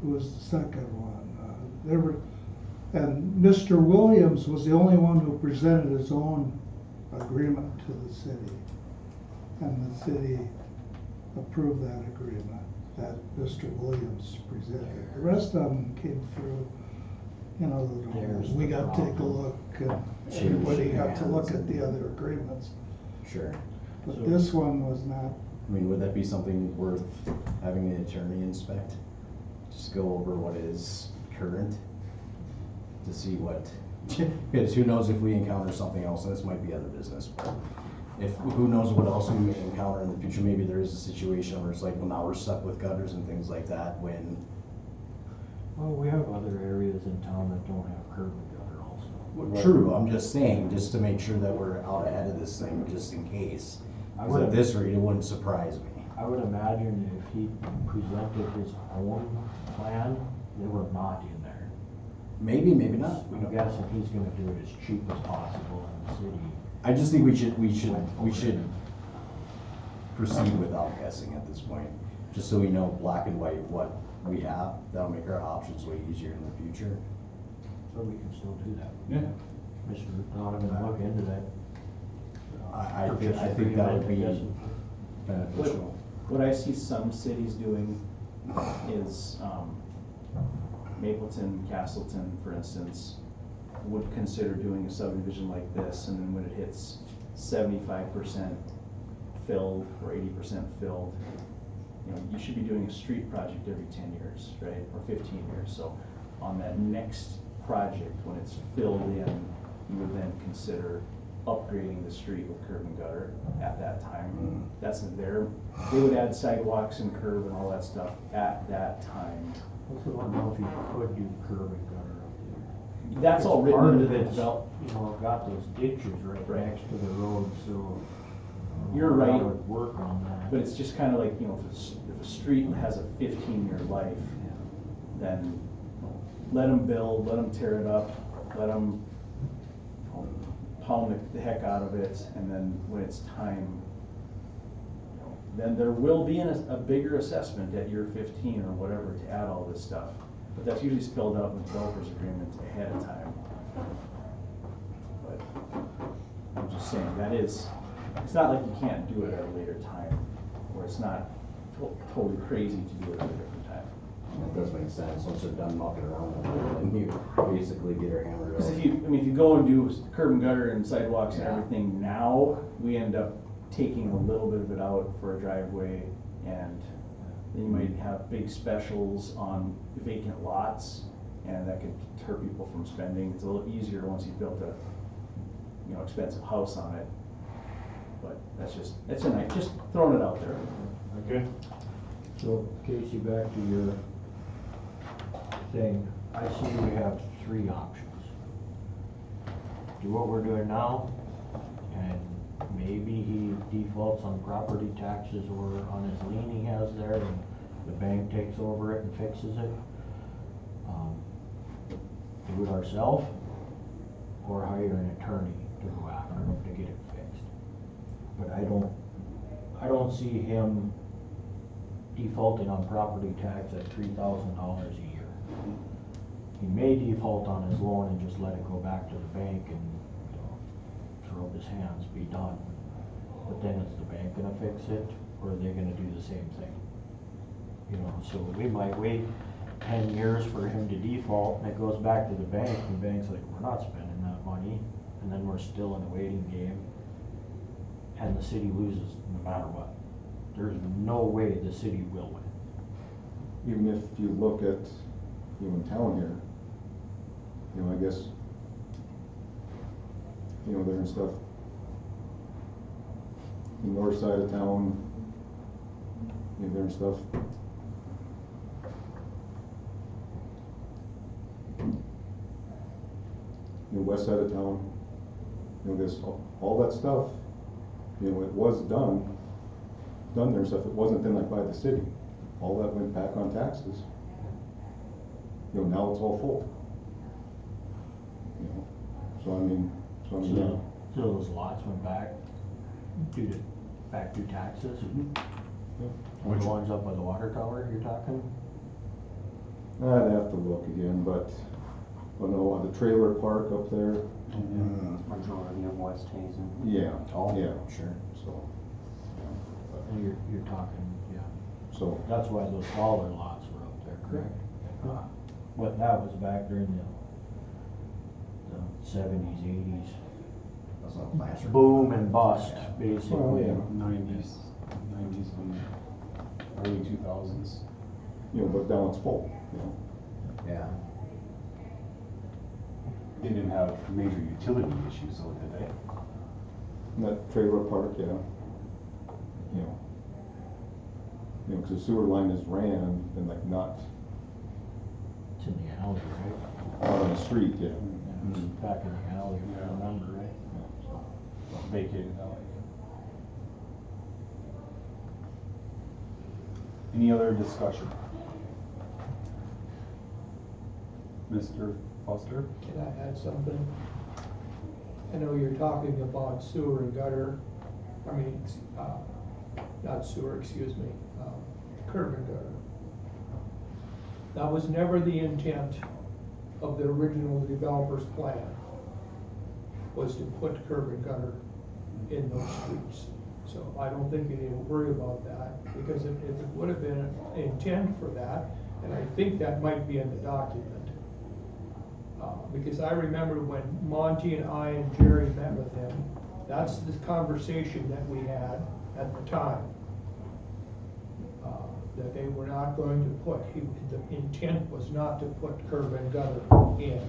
Speaker 8: who was the second one? There were, and Mr. Williams was the only one who presented his own agreement to the city. And the city approved that agreement that Mr. Williams presented. The rest of them came through, you know,
Speaker 6: There's
Speaker 8: we
Speaker 6: the
Speaker 8: got to take a
Speaker 6: problem.
Speaker 8: look, and
Speaker 4: Change
Speaker 8: everybody got to look
Speaker 4: hands
Speaker 8: at the
Speaker 4: and-
Speaker 8: other agreements.
Speaker 4: Sure.
Speaker 8: But
Speaker 6: So-
Speaker 8: this one was not.
Speaker 4: I mean, would that be something worth having the attorney inspect? Just go over what is current to see what, because who knows if we encounter something else, and this might be other business, but if, who knows what else we may encounter in the future, maybe there is a situation where it's like, well, now we're stuck with gutters and things like that when.
Speaker 6: Well, we have other areas in town that don't have curb and gutter also.
Speaker 4: True, I'm just saying, just to make sure that we're out ahead of this thing, just in case.
Speaker 6: I
Speaker 4: Because at
Speaker 6: would-
Speaker 4: this rate, it wouldn't surprise me.
Speaker 6: I would imagine if he presented his own plan, they were not in there.
Speaker 4: Maybe, maybe not. We
Speaker 6: I'm
Speaker 4: don't.
Speaker 6: guessing he's gonna do it as cheap as possible in the city.
Speaker 4: I just think we should proceed without guessing at this point, just so we know black and white what we have. That'll make our options way easier in the future.
Speaker 6: So we can still do that.
Speaker 3: Yeah.
Speaker 6: Mr. Donovan, look into that.
Speaker 4: I think
Speaker 6: purchase
Speaker 4: that would
Speaker 6: agreement,
Speaker 4: be
Speaker 6: I guess.
Speaker 4: beneficial.
Speaker 1: What I see some cities doing is, Mapleton, Castleton, for instance, would consider doing a subdivision like this, and then when it hits 75% filled or 80% filled, you know, you should be doing a street project every 10 years, right, or 15 years. So on that next project, when it's filled in, you would then consider upgrading the street with curb and gutter at that time. That's they would add sidewalks and curb and all that stuff at that time.
Speaker 6: Also, I don't know if you could do curb and gutter up there.
Speaker 1: That's all written
Speaker 6: Part
Speaker 1: into
Speaker 6: of
Speaker 1: the
Speaker 6: it's,
Speaker 1: develop.
Speaker 6: you know, got those ditches right
Speaker 1: Right.
Speaker 6: next to the road, so.
Speaker 1: You're
Speaker 6: I
Speaker 1: right.
Speaker 6: would work on that.
Speaker 1: But it's just kind of like, you know, if a street has a 15-year life, then let them build, let them tear it up, let them pound the heck out of it, and then when it's time, you know, then there will be a bigger assessment at year 15 or whatever to add all this stuff. But that's usually spelled out in the developer's agreement ahead of time. But I'm just saying, it's not like you can't do it at a later time, or it's not totally crazy to do it at a different time.
Speaker 4: That does make sense, once they're done mucking around, then you basically get her hammered
Speaker 1: Because
Speaker 4: out.
Speaker 1: if you go and do curb and gutter and sidewalks and
Speaker 4: Yeah.
Speaker 1: everything now, we end up taking a little bit of it out for a driveway, and then you might have big specials on vacant lots, and that could deter people from spending. It's a little easier once you've built a, expensive house on it. But just throwing it out there.
Speaker 3: Okay.
Speaker 6: So Casey, back to your thing, I see we have three options. Do what we're doing now, and maybe he defaults on property taxes or on his lien he has there, and the bank takes over it and fixes it. Do it ourselves, or hire an attorney to go after him to get it fixed. But I don't see him defaulting on property tax at $3,000 a year. He may default on his loan and just let it go back to the bank and, throw up his hands, be done. But then is the bank gonna fix it, or are they gonna do the same thing? So we might wait 10 years for him to default, and it goes back to the bank, and the bank's like, we're not spending that money, and then we're still in a waiting game, and the city loses no matter what. There's no way the city will win.
Speaker 2: Even if you look at, in town here, I guess, there and stuff, the north side of town, there and stuff. The west side of town, this, all that stuff, it was done there and stuff, it wasn't then like by the city. All that went back on taxes. Now it's all full. So I mean,
Speaker 6: So those lots went back through taxes?
Speaker 3: Which
Speaker 6: The ones up by the water tower you're talking?
Speaker 2: I'd have to look again, but, no, the trailer park up there,
Speaker 5: Majority of West Hazen.
Speaker 2: yeah,
Speaker 4: Oh,
Speaker 2: yeah,
Speaker 4: sure.
Speaker 2: so,
Speaker 6: And you're talking, yeah.
Speaker 2: so,
Speaker 6: That's why those smaller lots were up there, correct? But that was back during the 70s, 80s.
Speaker 4: That's not plaster.
Speaker 6: Boom and bust,
Speaker 4: Yeah.
Speaker 6: basically.
Speaker 2: Well, yeah.
Speaker 3: 90s and early 2000s.
Speaker 2: but now it's full,
Speaker 4: Yeah.
Speaker 3: They didn't have major utility issues, though, did they?
Speaker 2: And that trailer park, because the sewer line is ran and like not
Speaker 6: It's in the alley, right?
Speaker 2: out on the street,
Speaker 6: Yeah, it's back in the alley, if I remember, right?
Speaker 3: Vacated out. Any other discussion? Mr. Foster?
Speaker 9: Can I add something? I know you're talking about sewer and gutter, not sewer, excuse me, curb and gutter. That was never the intent of the original developer's plan, was to put curb and gutter in those streets. So I don't think you need to worry about that, because if it would have been an intent for that, and I think that might be in the document. Because I remember when Monty and I and Jerry met with him, that's the conversation that we had at the time. That they were not going to put, the intent was not to put curb and gutter in.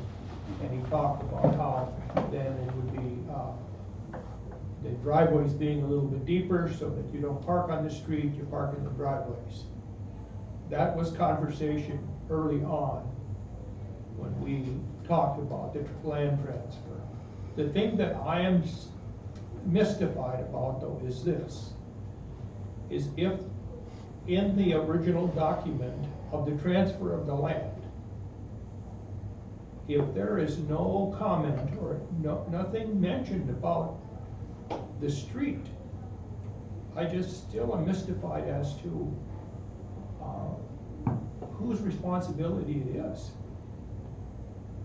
Speaker 9: And he talked about how then it would be, the driveways being a little bit deeper so that you don't park on the street, you park in the driveways. That was conversation early on when we talked about the land transfer. The thing that I am mystified about though is this, is if in the original document of the transfer of the land, if there is no comment or nothing mentioned about the street, I just still am mystified as to, whose responsibility it is.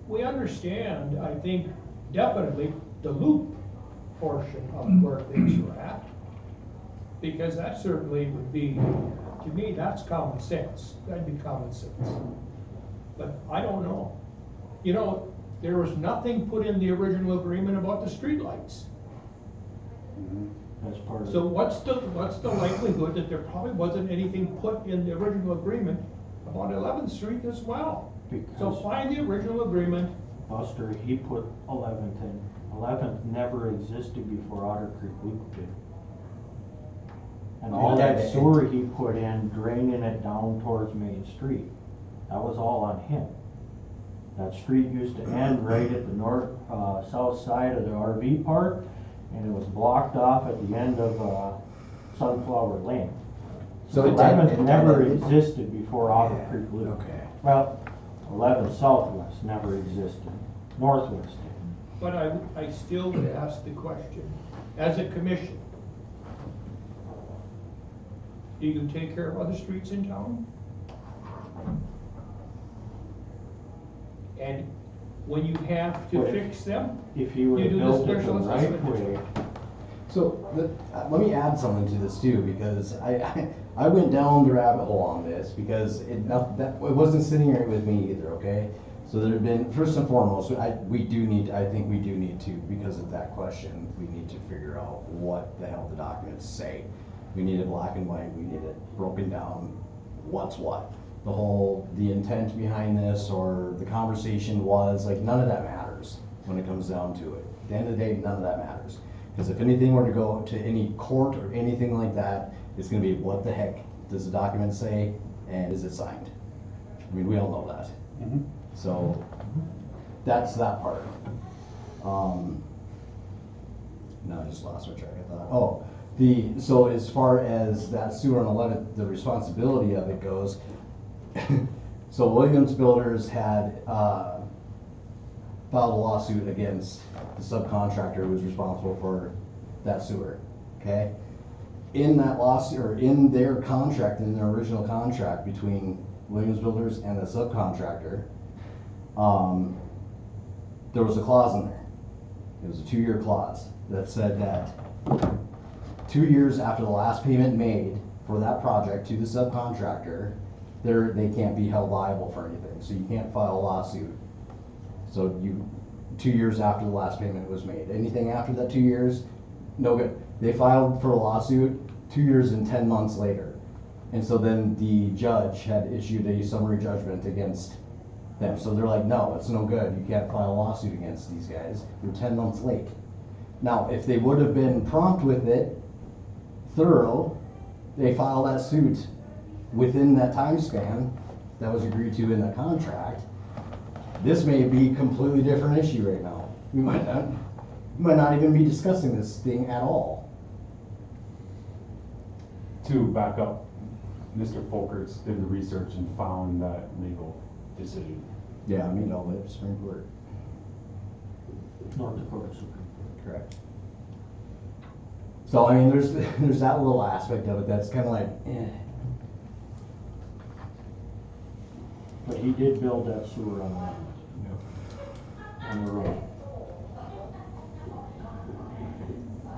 Speaker 9: We understand, I think, definitely the loop portion of where things are at, because that certainly would be, to me, that's common sense. That'd be common sense. But I don't know. You know, there was nothing put in the original agreement about the streetlights.
Speaker 6: That's part of
Speaker 9: So
Speaker 6: it.
Speaker 9: what's the likelihood that there probably wasn't anything put in the original agreement about 11th Street as well? So
Speaker 6: Because
Speaker 9: find the original agreement.
Speaker 6: Buster, he put 11th in. 11th never existed before Otter Creek Loop did. And all
Speaker 4: Yeah,
Speaker 6: that sewer he put in, draining it down towards Main Street, that was all on him. That street used to end right at the south side of the RV park, and it was blocked off at the end of, Sunflower Lane.
Speaker 4: So it
Speaker 6: 11th
Speaker 4: did-
Speaker 6: never
Speaker 4: it did-
Speaker 6: existed before Otter Creek Loop.
Speaker 4: Okay.
Speaker 6: Well, 11th Southwest never existed, Northwest did.
Speaker 9: But I still would ask the question, as a commission, do you take care of other streets in town? And when you have to
Speaker 6: Well,
Speaker 9: fix them,
Speaker 6: If he would
Speaker 9: You
Speaker 6: have
Speaker 9: do the
Speaker 6: built it the
Speaker 9: special
Speaker 6: right
Speaker 9: assessment
Speaker 6: way,
Speaker 9: district.
Speaker 4: So, let me add something to this too, because I went down the rabbit hole on this, because it wasn't sitting right with me either, okay? So there have been, first and foremost, I think we do need to, because of that question, we need to figure out what the hell the documents say. We need it black and white, we need it broken down, what's what. The intent behind this, or the conversation was, like, none of that matters when it comes down to it. At the end of the day, none of that matters. Because if anything were to go to any court or anything like that, it's gonna be, what the heck does the document say, and is it signed? I mean, we all know that. So, that's that part. Now I just lost my track of thought. Oh, so as far as that sewer on 11th, the responsibility of it goes, so Williams Builders had, filed a lawsuit against the subcontractor who was responsible for that sewer, okay? In that lawsuit, or in their contract, in their original contract between Williams Builders and the subcontractor, there was a clause in there. It was a 2-year clause that said that 2 years after the last payment made for that project to the subcontractor, they can't be held liable for anything, so you can't file a lawsuit. So 2 years after the last payment was made. Anything after that 2 years, no good. They filed for a lawsuit 2 years and 10 months later. And so then the judge had issued a summary judgment against them. So they're like, no, it's no good. You can't file a lawsuit against these guys. You're 10 months late. Now, if they would have been prompt with it, thorough, they file that suit within that time span that was agreed to in the contract, this may be a completely different issue right now. We might not even be discussing this thing at all.
Speaker 3: To back up, Mr. Folkerts did the research and found that legal decision.
Speaker 4: Yeah, I mean, all the Supreme Court.
Speaker 6: North Dakota Supreme Court.
Speaker 4: Correct. So, I mean, there's that little aspect of it that's kind of like, eh.
Speaker 6: But he did build that sewer on that, on the road.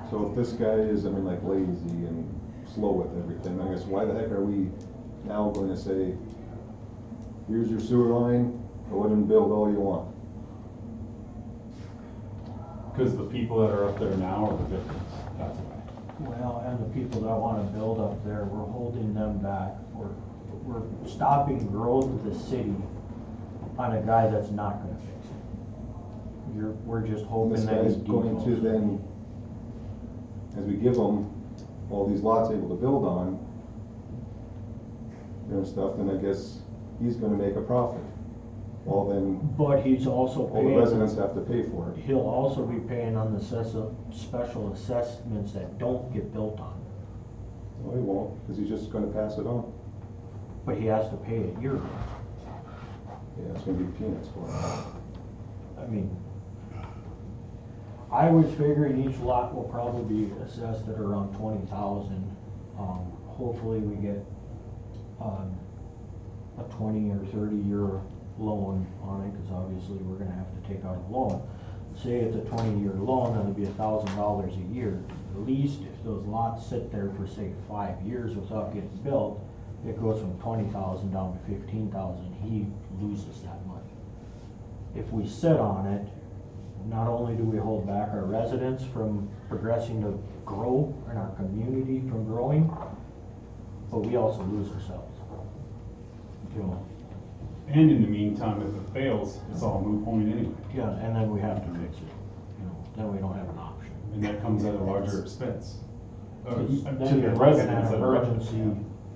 Speaker 10: So if this guy is, I mean, like lazy and slow with everything, I guess why the heck are we now going to say, here's your sewer line, go ahead and build all you want?
Speaker 3: Because the people that are up there now are the victims, that's why.
Speaker 6: Well, and the people that wanna build up there, we're holding them back. We're stopping growth of the city on a guy that's not gonna fix it. We're just
Speaker 10: And
Speaker 6: hoping
Speaker 10: this
Speaker 6: that he
Speaker 10: guy's going to
Speaker 6: defaults.
Speaker 10: then, as we give them all these lots able to build on, and stuff, then I guess he's gonna make a profit. Well, then,
Speaker 6: But he's also
Speaker 10: all the residents
Speaker 6: paying,
Speaker 10: have to pay for it.
Speaker 6: he'll also be paying on the special assessments that don't get built on.
Speaker 10: No, he won't, because he's just gonna pass it on.
Speaker 6: But he has to pay it yearly.
Speaker 10: Yeah, it's gonna be peanuts for him.
Speaker 6: I mean, I was figuring each lot will probably be assessed at around 20,000 Hopefully we get, a 20 or 30-year loan on it, cause obviously we're gonna have to take out a loan. Say it's a 20-year loan, that'll be $1,000 a year. At least if those lots sit there for say 5 years without getting built, it goes from 20,000 down to 15,000, he loses that money. If we sit on it, not only do we hold back our residents from progressing to grow and our community from growing, but we also lose ourselves. You know,
Speaker 3: And in the meantime, if it fails, it's all a moot point anyway.
Speaker 6: yeah, and then we have to fix it, you know, then we don't have an option.
Speaker 3: And that comes at a larger expense. To
Speaker 6: Then
Speaker 3: the
Speaker 6: you're looking
Speaker 3: residents
Speaker 6: at
Speaker 3: of
Speaker 6: emergency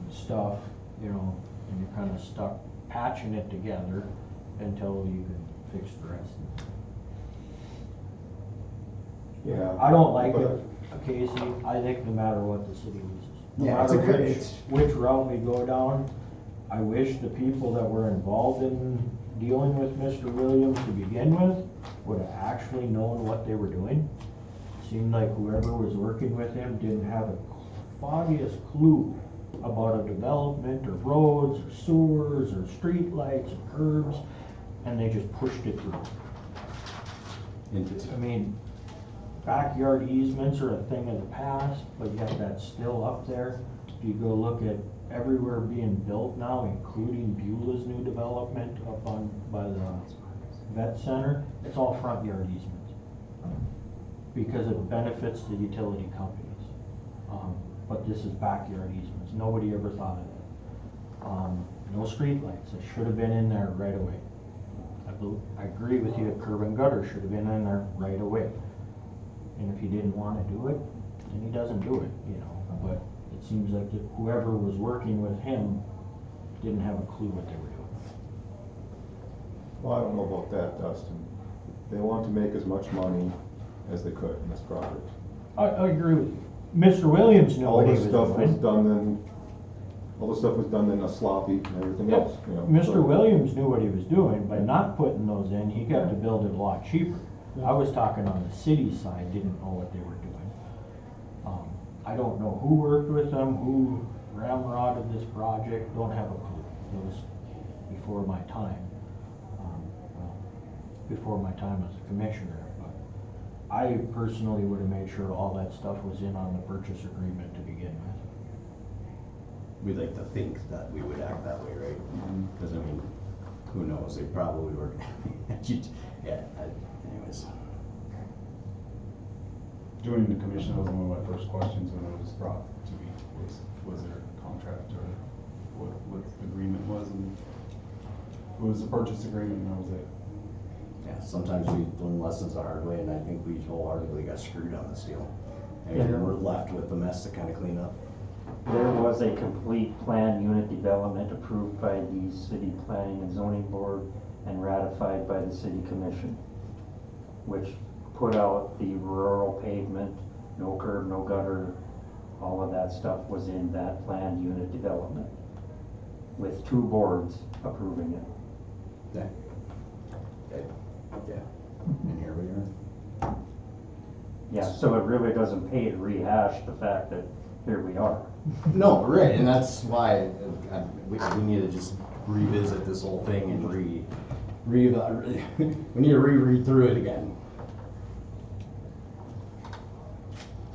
Speaker 6: stuff, you know, and you're kinda stuck patching it together until you can fix the rest.
Speaker 10: Yeah.
Speaker 6: I don't like
Speaker 10: but-
Speaker 6: it, Casey, I think no matter what, the city loses. No
Speaker 4: Yeah, it's
Speaker 6: matter
Speaker 4: a good-
Speaker 6: which,
Speaker 4: it's-
Speaker 6: which route we go down, I wish the people that were involved in dealing with Mr. Williams to begin with would have actually known what they were doing. Seemed like whoever was working with him didn't have a foggiest clue about a development or roads or sewers or street lights or curbs, and they just pushed it through. I mean, backyard easements are a thing of the past, but yet that's still up there. If you go look at everywhere being built now, including Beulah's new development up on, by the vet center, it's all front yard easements. Because it benefits the utility companies. But this is backyard easements, nobody ever thought of that. No streetlights, it should have been in there right away. I agree with you, curb and gutter should have been in there right away. And if he didn't wanna do it, then he doesn't do it, you know, but it seems like that whoever was working with him didn't have a clue what they were doing.
Speaker 10: Well, I don't know about that, Dustin. They want to make as much money as they could in this project.
Speaker 6: I agree with you. Mr. Williams knew
Speaker 10: All
Speaker 6: what he
Speaker 10: this
Speaker 6: was
Speaker 10: stuff was
Speaker 6: doing.
Speaker 10: done then, all this stuff was done then a sloppy and everything
Speaker 6: Yep.
Speaker 10: else, you know.
Speaker 6: Mr.
Speaker 10: so-
Speaker 6: Williams knew what he was doing, by not putting those in, he got to build it a lot cheaper. I was talking on the city side, didn't know what they were doing. I don't know who worked with them, who ramrodded this project, don't have a clue. It was before my time. Well, before my time as a commissioner, but I personally would have made sure all that stuff was in on the purchase agreement to begin with.
Speaker 4: We'd like to think that we would act that way, right? Cause I mean, who knows, they probably were, yeah, anyways.
Speaker 3: Joining the commission was one of my first questions when it was brought to me, was there a contract or what the agreement was, and it was a purchase agreement, and that was it.
Speaker 4: Yeah, sometimes we learn lessons the hard way, and I think we wholeheartedly got screwed on this deal. And
Speaker 5: Yeah.
Speaker 4: we're left with the mess to kind of clean up.
Speaker 5: There was a complete plan unit development approved by the city planning and zoning board and ratified by the city commission, which put out the rural pavement, no curb, no gutter, all of that stuff was in that planned unit development, with 2 boards approving it.
Speaker 4: Okay. Okay, yeah, and here we are.
Speaker 5: Yeah, so it really doesn't pay to rehash the fact that here we are.
Speaker 4: No, right, and that's why we need to just revisit this whole thing and we need to reread through it again.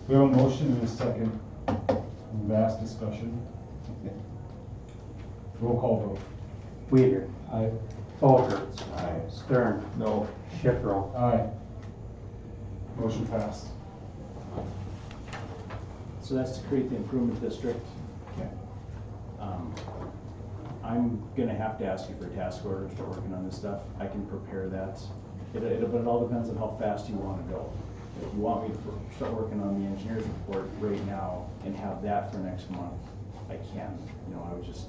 Speaker 3: We have a motion and a second, vast discussion. Roll call vote.
Speaker 5: Weider.
Speaker 6: I,
Speaker 5: Folkerts.
Speaker 4: Aye.
Speaker 5: Stern.
Speaker 10: No,
Speaker 5: Shipro.
Speaker 3: Aye. Motion passed.
Speaker 1: So that's to create the improvement district.
Speaker 3: Okay.
Speaker 1: I'm gonna have to ask you for a task order to start working on this stuff. I can prepare that. But it all depends on how fast you wanna go. If you want me to start working on the engineer's report right now and have that for next month, I can. You know, I would just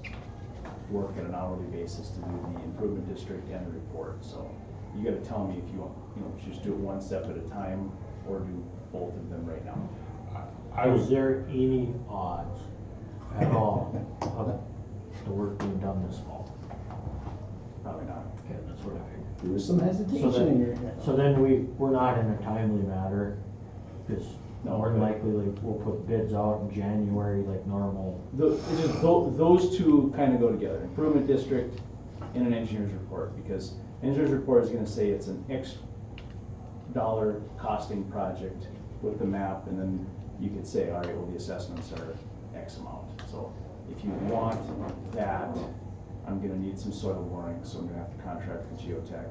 Speaker 1: work at an hourly basis to do the improvement district and the report. So you gotta tell me if you want, you know, just do it one step at a time or do both of them right now.
Speaker 3: I
Speaker 6: is
Speaker 3: was,
Speaker 6: there any odds at all of the work being done this fall?
Speaker 1: Probably not.
Speaker 6: Okay, that's what I figured.
Speaker 4: There was some
Speaker 6: So
Speaker 4: hesitation in your.
Speaker 6: then we're not in a timely matter, because
Speaker 1: No,
Speaker 6: More than likely, like, we'll put bids out in January like normal.
Speaker 1: Those two kind of go together, improvement district and an engineer's report, because engineer's report is gonna say it's an X dollar costing project with the map, and then you could say, all right, well, the assessments are X amount. So if you want that, I'm gonna need some soil boring, so I'm gonna have to contract with geotech.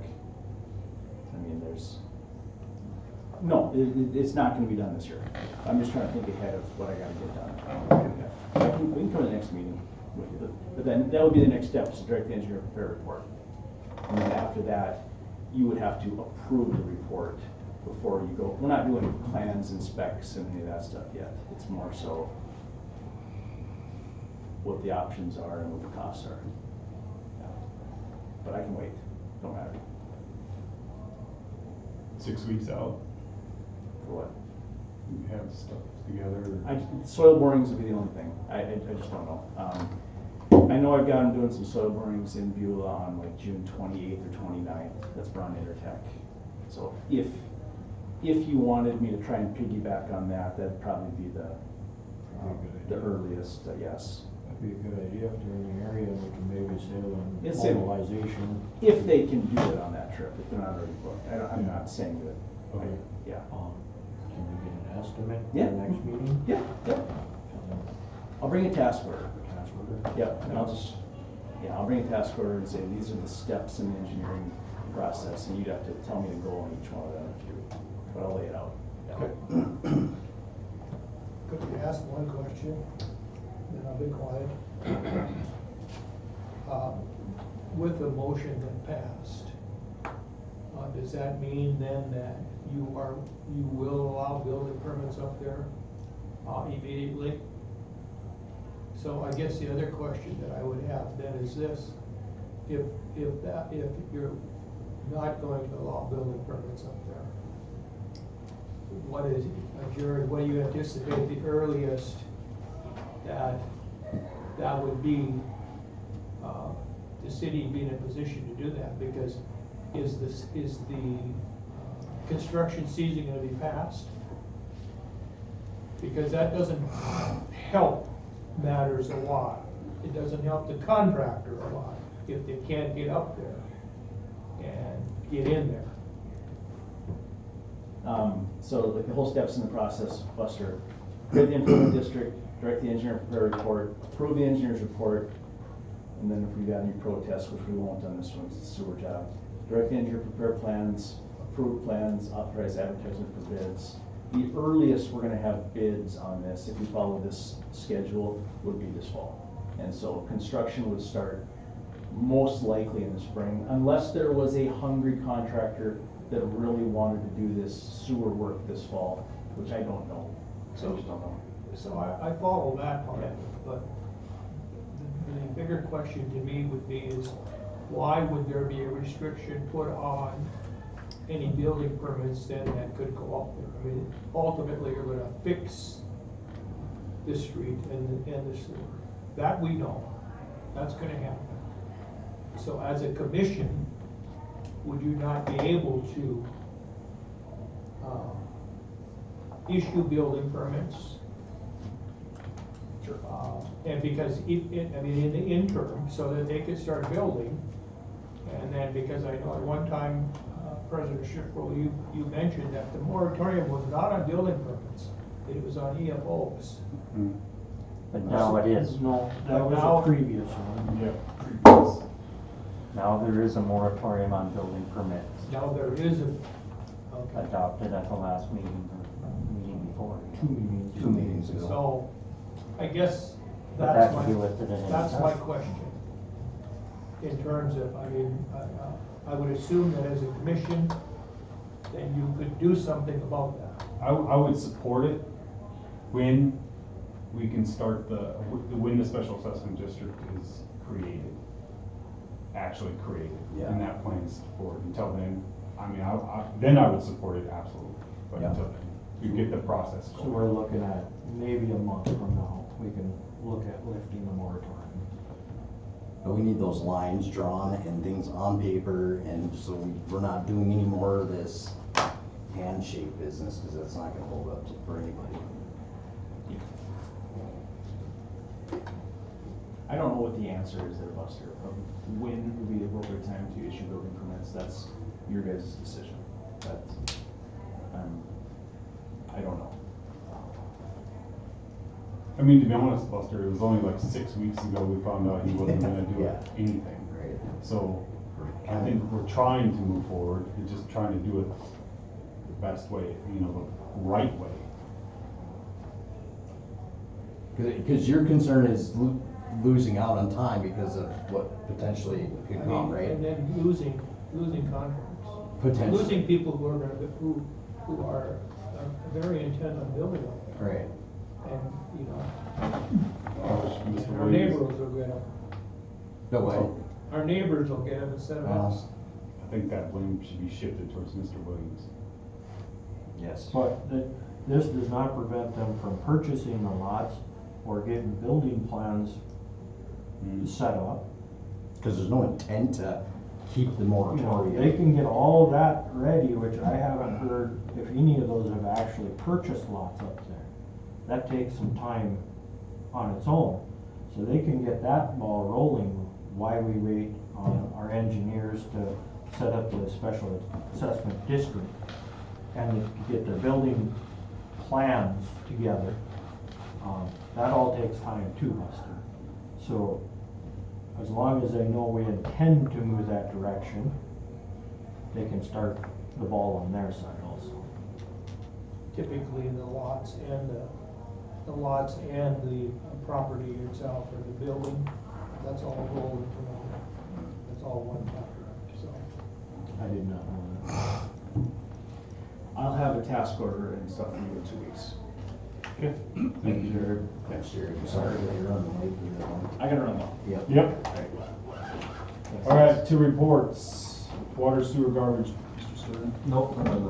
Speaker 1: I mean, it's not gonna be done this year. I'm just trying to think ahead of what I gotta get done. We can come to the next meeting with you, but then that would be the next step, is to direct the engineer to prepare a report. And then after that, you would have to approve the report before you go. We're not doing plans and specs and any of that stuff yet. It's more so what the options are and what the costs are. Yeah. But I can wait, don't matter.
Speaker 3: 6 weeks out,
Speaker 1: For what?
Speaker 3: we have stuff together.
Speaker 1: Soil borings would be the only thing. I just don't know. I know I've got them doing some soil borings in Beulah on like June 28th or 29th. That's Brown Intertech. So if you wanted me to try and piggyback on that, that'd probably be the earliest, yes.
Speaker 6: That'd be a good idea if they're in the area, and we can maybe sail on
Speaker 1: It's in-
Speaker 6: mobilization.
Speaker 1: If they can do it on that trip, if they're not already booked. I'm not saying that.
Speaker 3: Okay.
Speaker 1: Yeah.
Speaker 6: Can we get an estimate for
Speaker 1: Yeah.
Speaker 6: the next meeting?
Speaker 1: Yeah, yeah. I'll bring a task order.
Speaker 6: Task order?
Speaker 1: Yep, and I'll bring a task order and say, these are the steps in the engineering process, and you'd have to tell me to go on each one of them if you, but I'll lay it out. Yeah.
Speaker 9: Could you ask one question? Then I'll be quiet. With the motion that passed, does that mean then that you will allow building permits up there immediately? So I guess the other question that I would have then is this: if you're not going to allow building permits up there, what is, Jared, what do you anticipate the earliest that would be, the city being in a position to do that? Because is the construction season gonna be passed? Because that doesn't help matters a lot. It doesn't help the contractor a lot if they can't get up there and get in there.
Speaker 1: So like the whole steps in the process, Buster, create the improvement district, direct the engineer to prepare a report, approve the engineer's report, and then if we got any protests, which we won't on this one, it's a sewer job, direct the engineer to prepare plans, approve plans, authorize advertisement for bids. The earliest we're gonna have bids on this, if we follow this schedule, would be this fall. And so construction would start most likely in the spring, unless there was a hungry contractor that really wanted to do this sewer work this fall, which I don't know. So I just don't know.
Speaker 9: So I follow that part of it, but the bigger question to me would be is, why would there be a restriction put on any building permits then that could go up there? I mean, ultimately, you're gonna fix the street and the sewer. That we know, that's gonna happen. So as a commission, would you not be able to issue building permits?
Speaker 1: Sure.
Speaker 9: And because in the interim, so that they could start building, and then, because I know at one time, President Schiffel, you mentioned that the moratorium was not on building permits, it was on EFOs.
Speaker 3: Mm.
Speaker 5: But now it is.
Speaker 6: No, that
Speaker 9: But
Speaker 6: was
Speaker 9: now-
Speaker 6: a previous one.
Speaker 3: Yeah.
Speaker 5: Now there is a moratorium on building permits
Speaker 9: Now there is a, okay,
Speaker 5: adopted at the last meeting or meeting before.
Speaker 6: 2 meetings.
Speaker 4: 2 meetings ago.
Speaker 9: so, I guess
Speaker 5: But
Speaker 9: that's
Speaker 5: that could be lifted at any
Speaker 9: that's
Speaker 5: time.
Speaker 9: my question. In terms of, I mean, I would assume that as a commission, then you could do something about that.
Speaker 3: I would support it when we can start when the special assessment district is created, actually created,
Speaker 4: Yeah.
Speaker 3: and that plan is forward. Until then, I mean, then I would support it absolutely, but
Speaker 4: Yeah.
Speaker 3: until then, you get the process
Speaker 6: So
Speaker 3: going.
Speaker 6: we're looking at maybe a month from now, we can look at lifting the moratorium.
Speaker 4: But we need those lines drawn and things on paper, and so we're not doing any more of this handshake business, cause that's not gonna hold up for anybody.
Speaker 1: I don't know what the answer is there, Buster, of when would be the appropriate time to issue building permits. That's your guys' decision. That's, I don't know.
Speaker 3: I mean, to be honest, Buster, it was only like 6 weeks ago we found out he wasn't gonna do
Speaker 4: Yeah.
Speaker 3: anything.
Speaker 4: Right.
Speaker 3: So I think we're trying to move forward, and just trying to do it the best way, you know, the right way.
Speaker 4: Cause your concern is losing out on time because of what potentially could come, right?
Speaker 9: And then losing contracts.
Speaker 4: Potentially.
Speaker 9: Losing people who are gonna, who are very intent on building on it.
Speaker 4: Right.
Speaker 9: And, you know,
Speaker 3: Mr.
Speaker 9: our
Speaker 3: Williams,
Speaker 9: neighbors will get them.
Speaker 4: No way.
Speaker 9: Our neighbors will get them instead of us.
Speaker 3: I think that blame should be shifted towards Mr. Williams.
Speaker 4: Yes.
Speaker 6: But this does not prevent them from purchasing the lots or getting building plans set up.
Speaker 4: Cause there's no intent to keep the
Speaker 6: You know,
Speaker 4: moratorium.
Speaker 6: they can get all of that ready, which I haven't heard if any of those have actually purchased lots up there. That takes some time on its own. So they can get that ball rolling while we wait on our engineers to set up the special assessment district and to get their building plans together. That all takes time too, Buster. So as long as they know we intend to move that direction, they can start the ball on their side also.
Speaker 9: Typically, the lots and the property itself or the building, that's all rolled into one. That's all one contract, so.
Speaker 6: I did not know that.
Speaker 1: I'll have a task order and stuff for you in 2 weeks.
Speaker 3: Okay.
Speaker 4: Thank you, Jared. Thanks, Jared. I'm sorry that you're running late for that one.
Speaker 1: I gotta run though.
Speaker 4: Yep.
Speaker 3: Yep. All right, 2 reports. Water, sewer, garbage, Mr. Stern.
Speaker 2: Nope, I got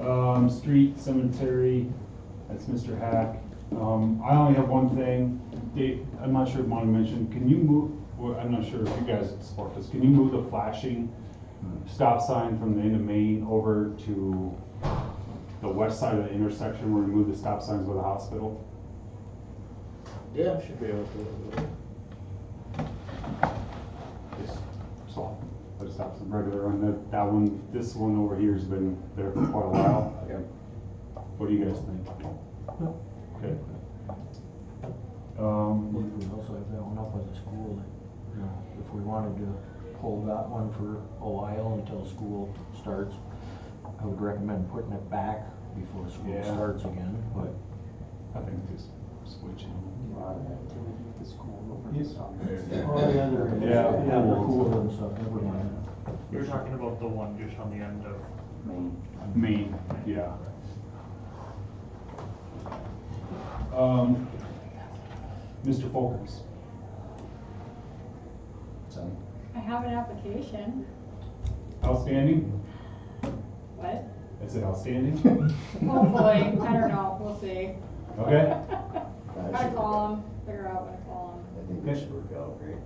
Speaker 2: nothing.
Speaker 3: Street, cemetery, that's Mr. Hack. I only have one thing. Dave, I'm not sure if Monty mentioned, can you move, well, I'm not sure if you guys support this, can you move the flashing stop sign from the end of Main over to the west side of the intersection where we move the stop signs by the hospital?
Speaker 1: Yeah, should be able to.
Speaker 3: Put a stop sign regular on that one, this one over here has been there for quite a while. What do you guys think? Okay.
Speaker 6: We could also have that one up at the school, that, you know, if we wanted to hold that one for a while until school starts, I would recommend putting it back before school
Speaker 3: Yeah.
Speaker 6: starts again, but.
Speaker 3: I think just switching.
Speaker 5: A lot of activity at the school over the
Speaker 6: Yes.
Speaker 5: summer.
Speaker 6: Oh, yeah, they're,
Speaker 3: Yeah.
Speaker 6: yeah, they're cool and stuff, never mind.
Speaker 11: You're talking about the one just on the end of,
Speaker 3: Main, yeah. Mr. Folkers.
Speaker 4: Son.
Speaker 12: I have an application.
Speaker 3: Outstanding?
Speaker 12: What?
Speaker 3: I said outstanding?
Speaker 12: Hopefully, I don't know, we'll see.
Speaker 3: Okay.
Speaker 12: I'll call them, figure out when to call them.
Speaker 4: I think that should work out great.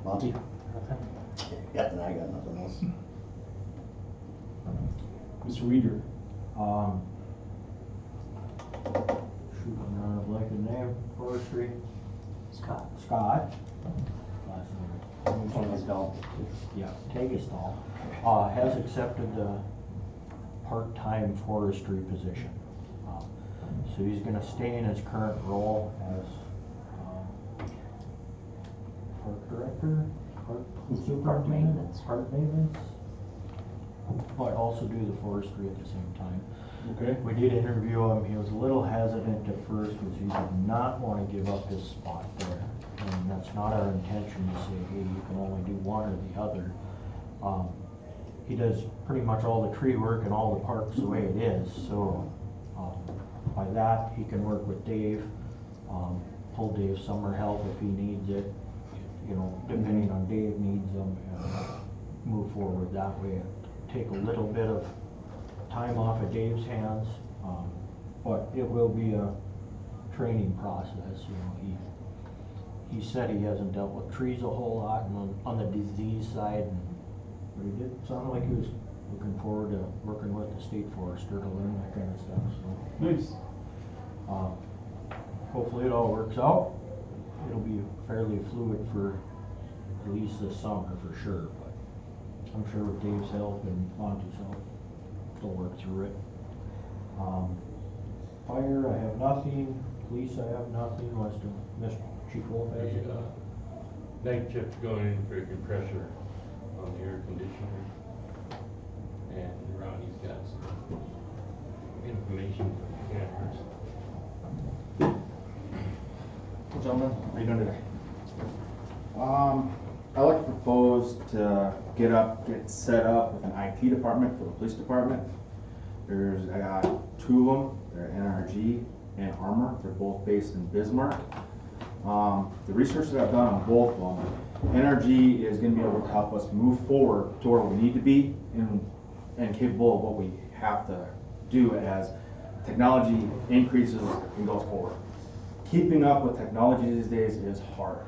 Speaker 4: Monty? Yeah, and I got nothing else.
Speaker 3: Mr. Reader.
Speaker 6: Shooting around a blanket name, forestry,
Speaker 5: Scott.
Speaker 6: Scott. Last name.
Speaker 5: Tangisdal.
Speaker 6: Yeah, Tangisdal, has accepted the part-time forestry position. So he's gonna stay in his current role as, park director, park superintendent,
Speaker 5: maintenance.
Speaker 6: park maintenance, but also do the forestry at the same time.
Speaker 3: Okay.
Speaker 6: We did interview him, he was a little hesitant at first, because he did not wanna give up his spot there. And that's not our intention to say, hey, you can only do one or the other. He does pretty much all the tree work and all the parks the way it is, so, by that, he can work with Dave, pull Dave's summer help if he needs it, you know, depending on Dave needs them, and move forward that way. Take a little bit of time off of Dave's hands, but it will be a training process, you know. He said he hasn't dealt with trees a whole lot, and on the disease side, and, But he did sound like he was looking forward to working with the state forester to learn that kind of stuff, so.
Speaker 3: Nice.
Speaker 6: Hopefully it all works out. It'll be fairly fluid for at least this summer for sure, but I'm sure with Dave's help and Monty's help, they'll work through it. Fire, I have nothing. Police, I have nothing. Unless Mr. Chief Wolf has it.
Speaker 13: Night shift going in for a compressor on the air conditioner. And Ronnie's got some information from the cameras.
Speaker 14: Gentlemen, how are you doing today? I'd like to propose to get set up with an IT department for the police department. I got two of them. They're NRG and Armor. They're both based in Bismarck. The research that I've done on both of them, NRG is going to be able to help us move forward to where we need to be and capable of what we have to do as technology increases and goes forward. Keeping up with technology these days is hard.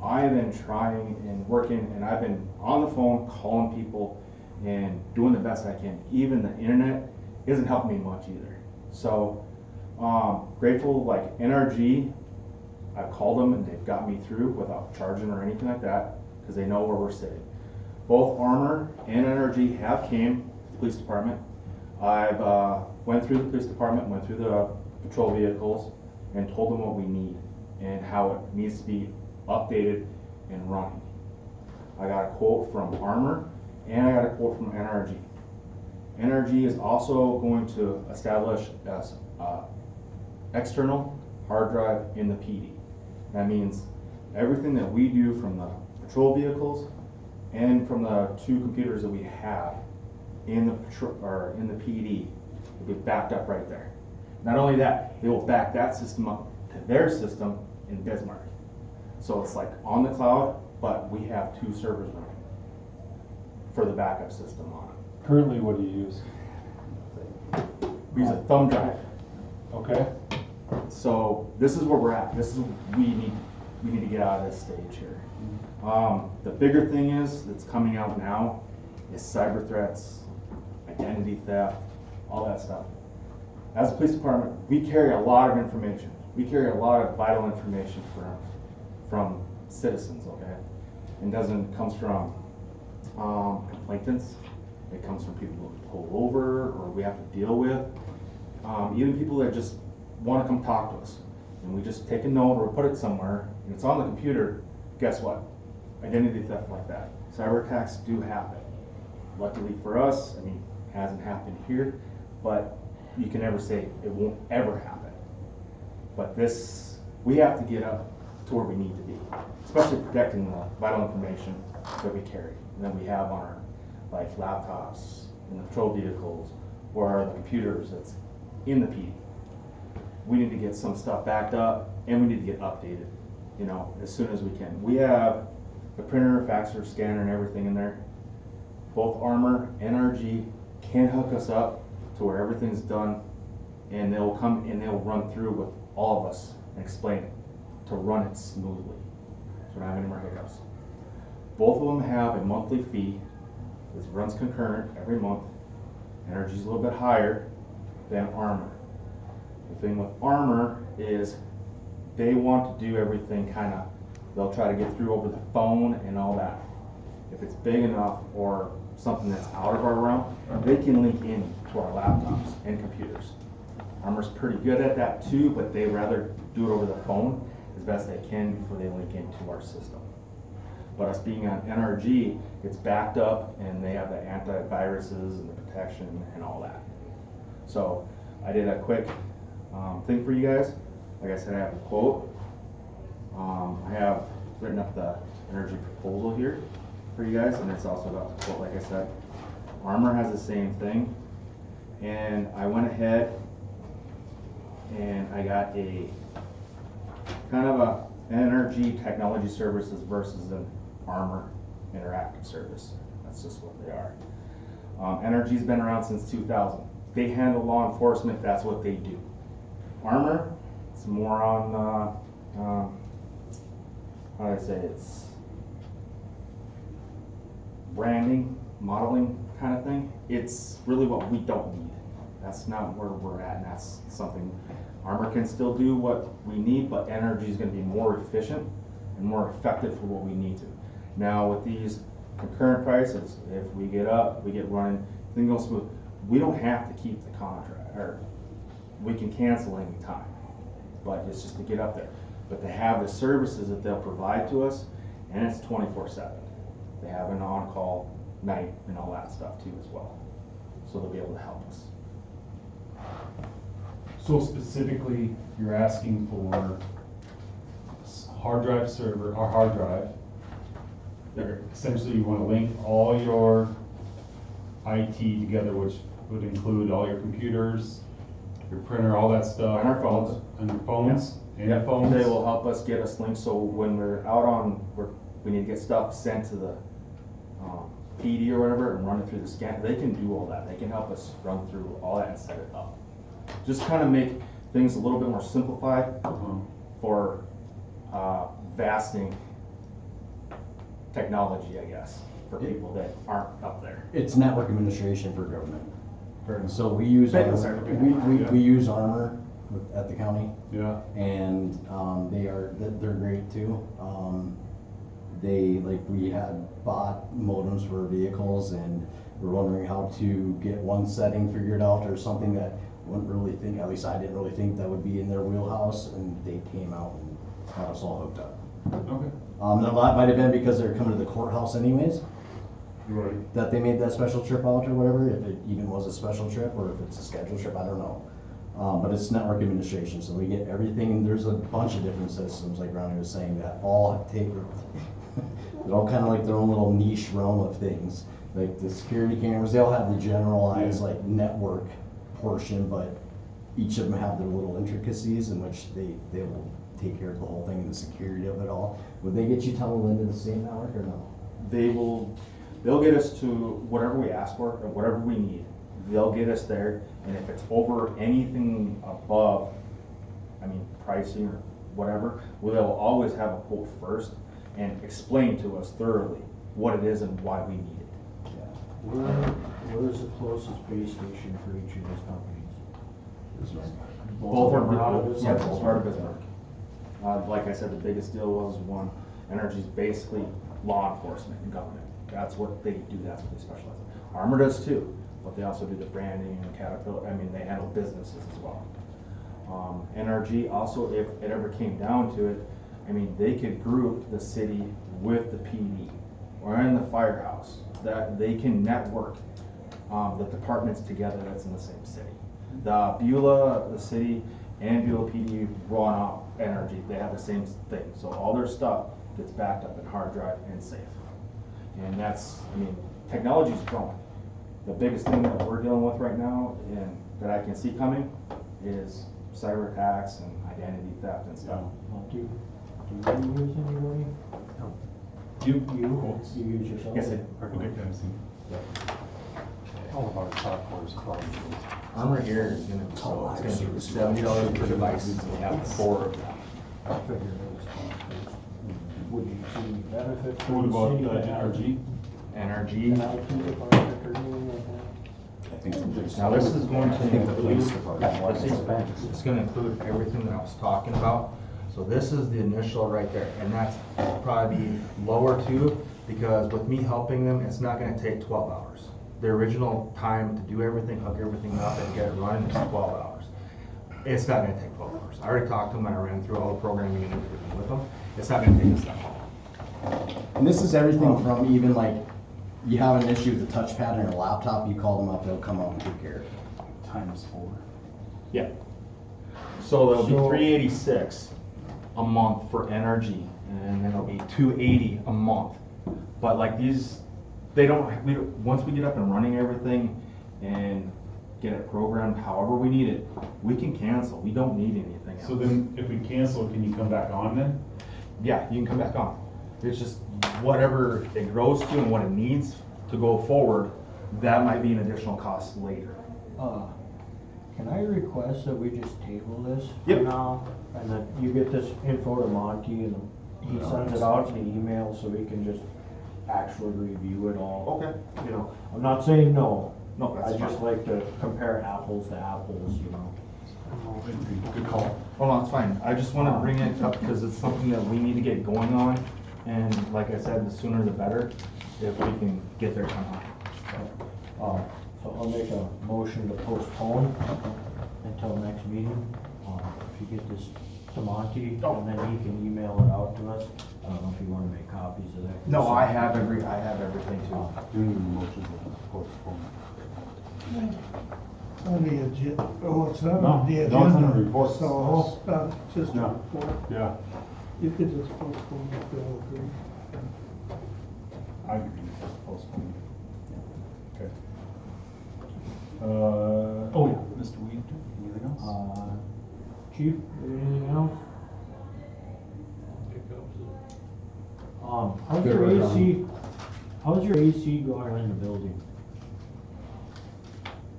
Speaker 14: I've been trying and working, and I've been on the phone calling people and doing the best I can. Even the internet isn't helping me much either. So grateful, like NRG, I've called them and they've got me through without charging or anything like that because they know where we're sitting. Both Armor and NRG have came to the police department. I've went through the police department, went through the patrol vehicles, and told them what we need and how it needs to be updated and running. I got a quote from Armor and I got a quote from NRG. NRG is also going to establish an external hard drive in the PD. That means everything that we do from the patrol vehicles and from the two computers that we have in the PD will be backed up right there. Not only that, they will back that system up to their system in Bismarck. So it's like on the cloud, but we have two servers running for the backup system on it.
Speaker 2: Currently, what do you use?
Speaker 14: We use a thumb drive.
Speaker 2: Okay.
Speaker 14: So this is where we're at. This is we need to get out of this stage here. The bigger thing that's coming out now is cyber threats, identity theft, all that stuff. As a police department, we carry a lot of information. We carry a lot of vital information from citizens, okay? And comes from complainants. It comes from people who pull over or we have to deal with. Even people that just want to come talk to us. And we just take a note or put it somewhere and it's on the computer. Guess what? Identity theft like that. Cyber attacks do happen. Luckily for us, I mean, it hasn't happened here, but you can never say it won't ever happen. But we have to get up to where we need to be, especially protecting the vital information that we carry and that we have on our laptops, in the patrol vehicles, or the computers that's in the PD. We need to get some stuff backed up and we need to get updated, as soon as we can. We have the printer, faxer, scanner, and everything in there. Both Armor and NRG can hook us up to where everything's done, and they'll come and they'll run through with all of us and explain it to run it smoothly, so we don't have any more hiccups. Both of them have a monthly fee that runs concurrent every month. NRG's a little bit higher than Armor. The thing with Armor is they want to do everything they'll try to get through over the phone and all that. If it's big enough or something that's out of our realm, they can link in to our laptops and computers. Armor's pretty good at that too, but they rather do it over the phone as best they can before they link into our system. But us being on NRG, it's backed up and they have the antiviruses and the protection and all that. So I did a quick thing for you guys. Like I said, I have a quote. I have written up the NRG proposal here for you guys, and it's also got the quote, like I said. Armor has the same thing. And I went ahead and I got a kind of a NRG technology services versus an Armor interactive service. That's just what they are. NRG's been around since 2000. They handle law enforcement, that's what they do. Armor, it's more on, how do I say, it's branding, modeling kind of thing, it's really what we don't need. That's not where we're at, and that's something Armor can still do what we need, but energy is gonna be more efficient and more effective for what we need to. Now with these concurrent prices, if we get up, we get running, things go smooth, we don't have to keep the contract, or we can cancel any time, but it's just to get up there. But to have the services that they'll provide to us, and it's 24/7. They have an on-call night and all that stuff too as well. So they'll be able to help us.
Speaker 3: So specifically, you're asking for hard drive server, or hard drive. Essentially, you wanna link all your IT together, which would include all your computers, your printer, all that stuff.
Speaker 14: And our phones.
Speaker 3: And your phones, and your
Speaker 14: Yeah,
Speaker 3: phones.
Speaker 14: they will help us get us linked, so when we're out on, we need to get stuff sent to the PD or whatever and run it through the scan, they can do all that. They can help us run through all that and set it up. Just kind of make things a little bit more simplified for vasting technology, I guess, for people that aren't up there.
Speaker 4: It's network administration for government. So we use
Speaker 14: Thank you,
Speaker 4: Armor,
Speaker 14: sir.
Speaker 4: we use Armor at the county,
Speaker 3: Yeah.
Speaker 4: and they're great too. We had bought modems for vehicles, and we're wondering how to get one setting figured out or something that wouldn't really think, at least I didn't really think that would be in their wheelhouse, and they came out and got us all hooked up.
Speaker 3: Okay.
Speaker 4: That might have been because they're coming to the courthouse anyways,
Speaker 3: Right.
Speaker 4: that they made that special trip out or whatever, if it even was a special trip or if it's a scheduled trip, I don't know. But it's network administration, so we get everything, and there's a bunch of different systems, like Ronnie was saying, that all take, they're all kind of like their own little niche realm of things. Like the security cameras, they all have the generalized like network portion, but each of them have their little intricacies in which they will take care of the whole thing and the security of it all. Would they get you tunneled into the same network or no?
Speaker 14: They'll get us to whatever we ask for or whatever we need. They'll get us there, and if it's over anything above, pricing or whatever, well, they'll always have a quote first and explain to us thoroughly what it is and why we need it.
Speaker 6: Where is the closest base station for each of those companies?
Speaker 14: Both
Speaker 6: of them are out of
Speaker 14: yeah,
Speaker 6: Bismarck?
Speaker 14: both part of Bismarck. Like I said, the biggest deal was one, energy's basically law enforcement and government. That's what they do, that's what they specialize in. Armor does too, but they also do the branding and Caterpillar, they handle businesses as well. NRG also, if it ever came down to it, they could group the city with the PD or in the firehouse, that they can network the departments together that's in the same city. The Beulah, the city, and Beulah PD run off energy, they have the same thing. So all their stuff gets backed up in hard drive and safe. And that's, technology's growing. The biggest thing that we're dealing with right now and that I can see coming is cyber attacks and identity theft and stuff.
Speaker 6: Do you use anybody? You use yourself?
Speaker 14: Yes,
Speaker 3: Okay, I see. All of our software is cloud based.
Speaker 14: Armor here is gonna, so it's gonna be $70 per device, and we have 4 of them.
Speaker 6: I figured it was cloud-based. Would you see any benefit for
Speaker 3: What
Speaker 6: the
Speaker 3: about
Speaker 6: city to have
Speaker 3: NRG?
Speaker 14: NRG.
Speaker 6: an IT department or anything like that?
Speaker 4: I think the police.
Speaker 14: Now, this is going to
Speaker 4: I think the police
Speaker 14: include,
Speaker 4: department.
Speaker 14: this expense, it's gonna include everything that I was talking about. So this is the initial right there, and that's probably be lower too, because with me helping them, it's not gonna take 12 hours. The original time to do everything, hook everything up and get it running is 12 hours. It's not gonna take 12 hours. I already talked to them and I ran through all the programming and everything with them. It's not gonna take us that long.
Speaker 4: And this is everything from even like, you have an issue with the touchpad on your laptop, you call them up, they'll come out and take care of it.
Speaker 3: ×4.
Speaker 14: Yeah. So there'll be 386 a month for energy, and then it'll be 280 a month. But like these, once we get up and running everything and get it programmed however we need it, we can cancel. We don't need anything else.
Speaker 3: So then, if we cancel, can you come back on then?
Speaker 14: Yeah, you can come back on. It's just whatever it grows to and what it needs to go forward, that might be an additional cost later.
Speaker 6: Can I request that we just table this
Speaker 14: Yep.
Speaker 6: for now? And that you get this info to Monty and he sends it out in the email so we can just actually review it all.
Speaker 14: Okay.
Speaker 6: You know, I'm not saying no.
Speaker 14: No, that's
Speaker 6: I just
Speaker 14: fine.
Speaker 6: like to compare apples to apples, you know.
Speaker 14: Good call. Oh, no, it's fine. I just wanna bring it up because it's something that we need to get going on. And like I said, the sooner the better, if we can get there somehow.
Speaker 6: So I'll make a motion to postpone until next meeting. If you get this to Monty,
Speaker 14: Oh.
Speaker 6: and then he can email it out to us. I don't know if you wanna make copies of that.
Speaker 14: No, I have everything too.
Speaker 3: Doing the motion to postpone.
Speaker 8: On the agenda, oh, it's not
Speaker 3: No,
Speaker 8: on the
Speaker 3: no,
Speaker 8: agenda.
Speaker 3: it's on the report.
Speaker 8: So it's not just a
Speaker 3: Yeah.
Speaker 8: report.
Speaker 3: Yeah,
Speaker 8: You could just postpone if you all agree.
Speaker 3: I agree, postpone. Okay. Oh yeah, Mr. Weed, anything else?
Speaker 6: Chief, anything else? How's your AC, how's your AC going in the building?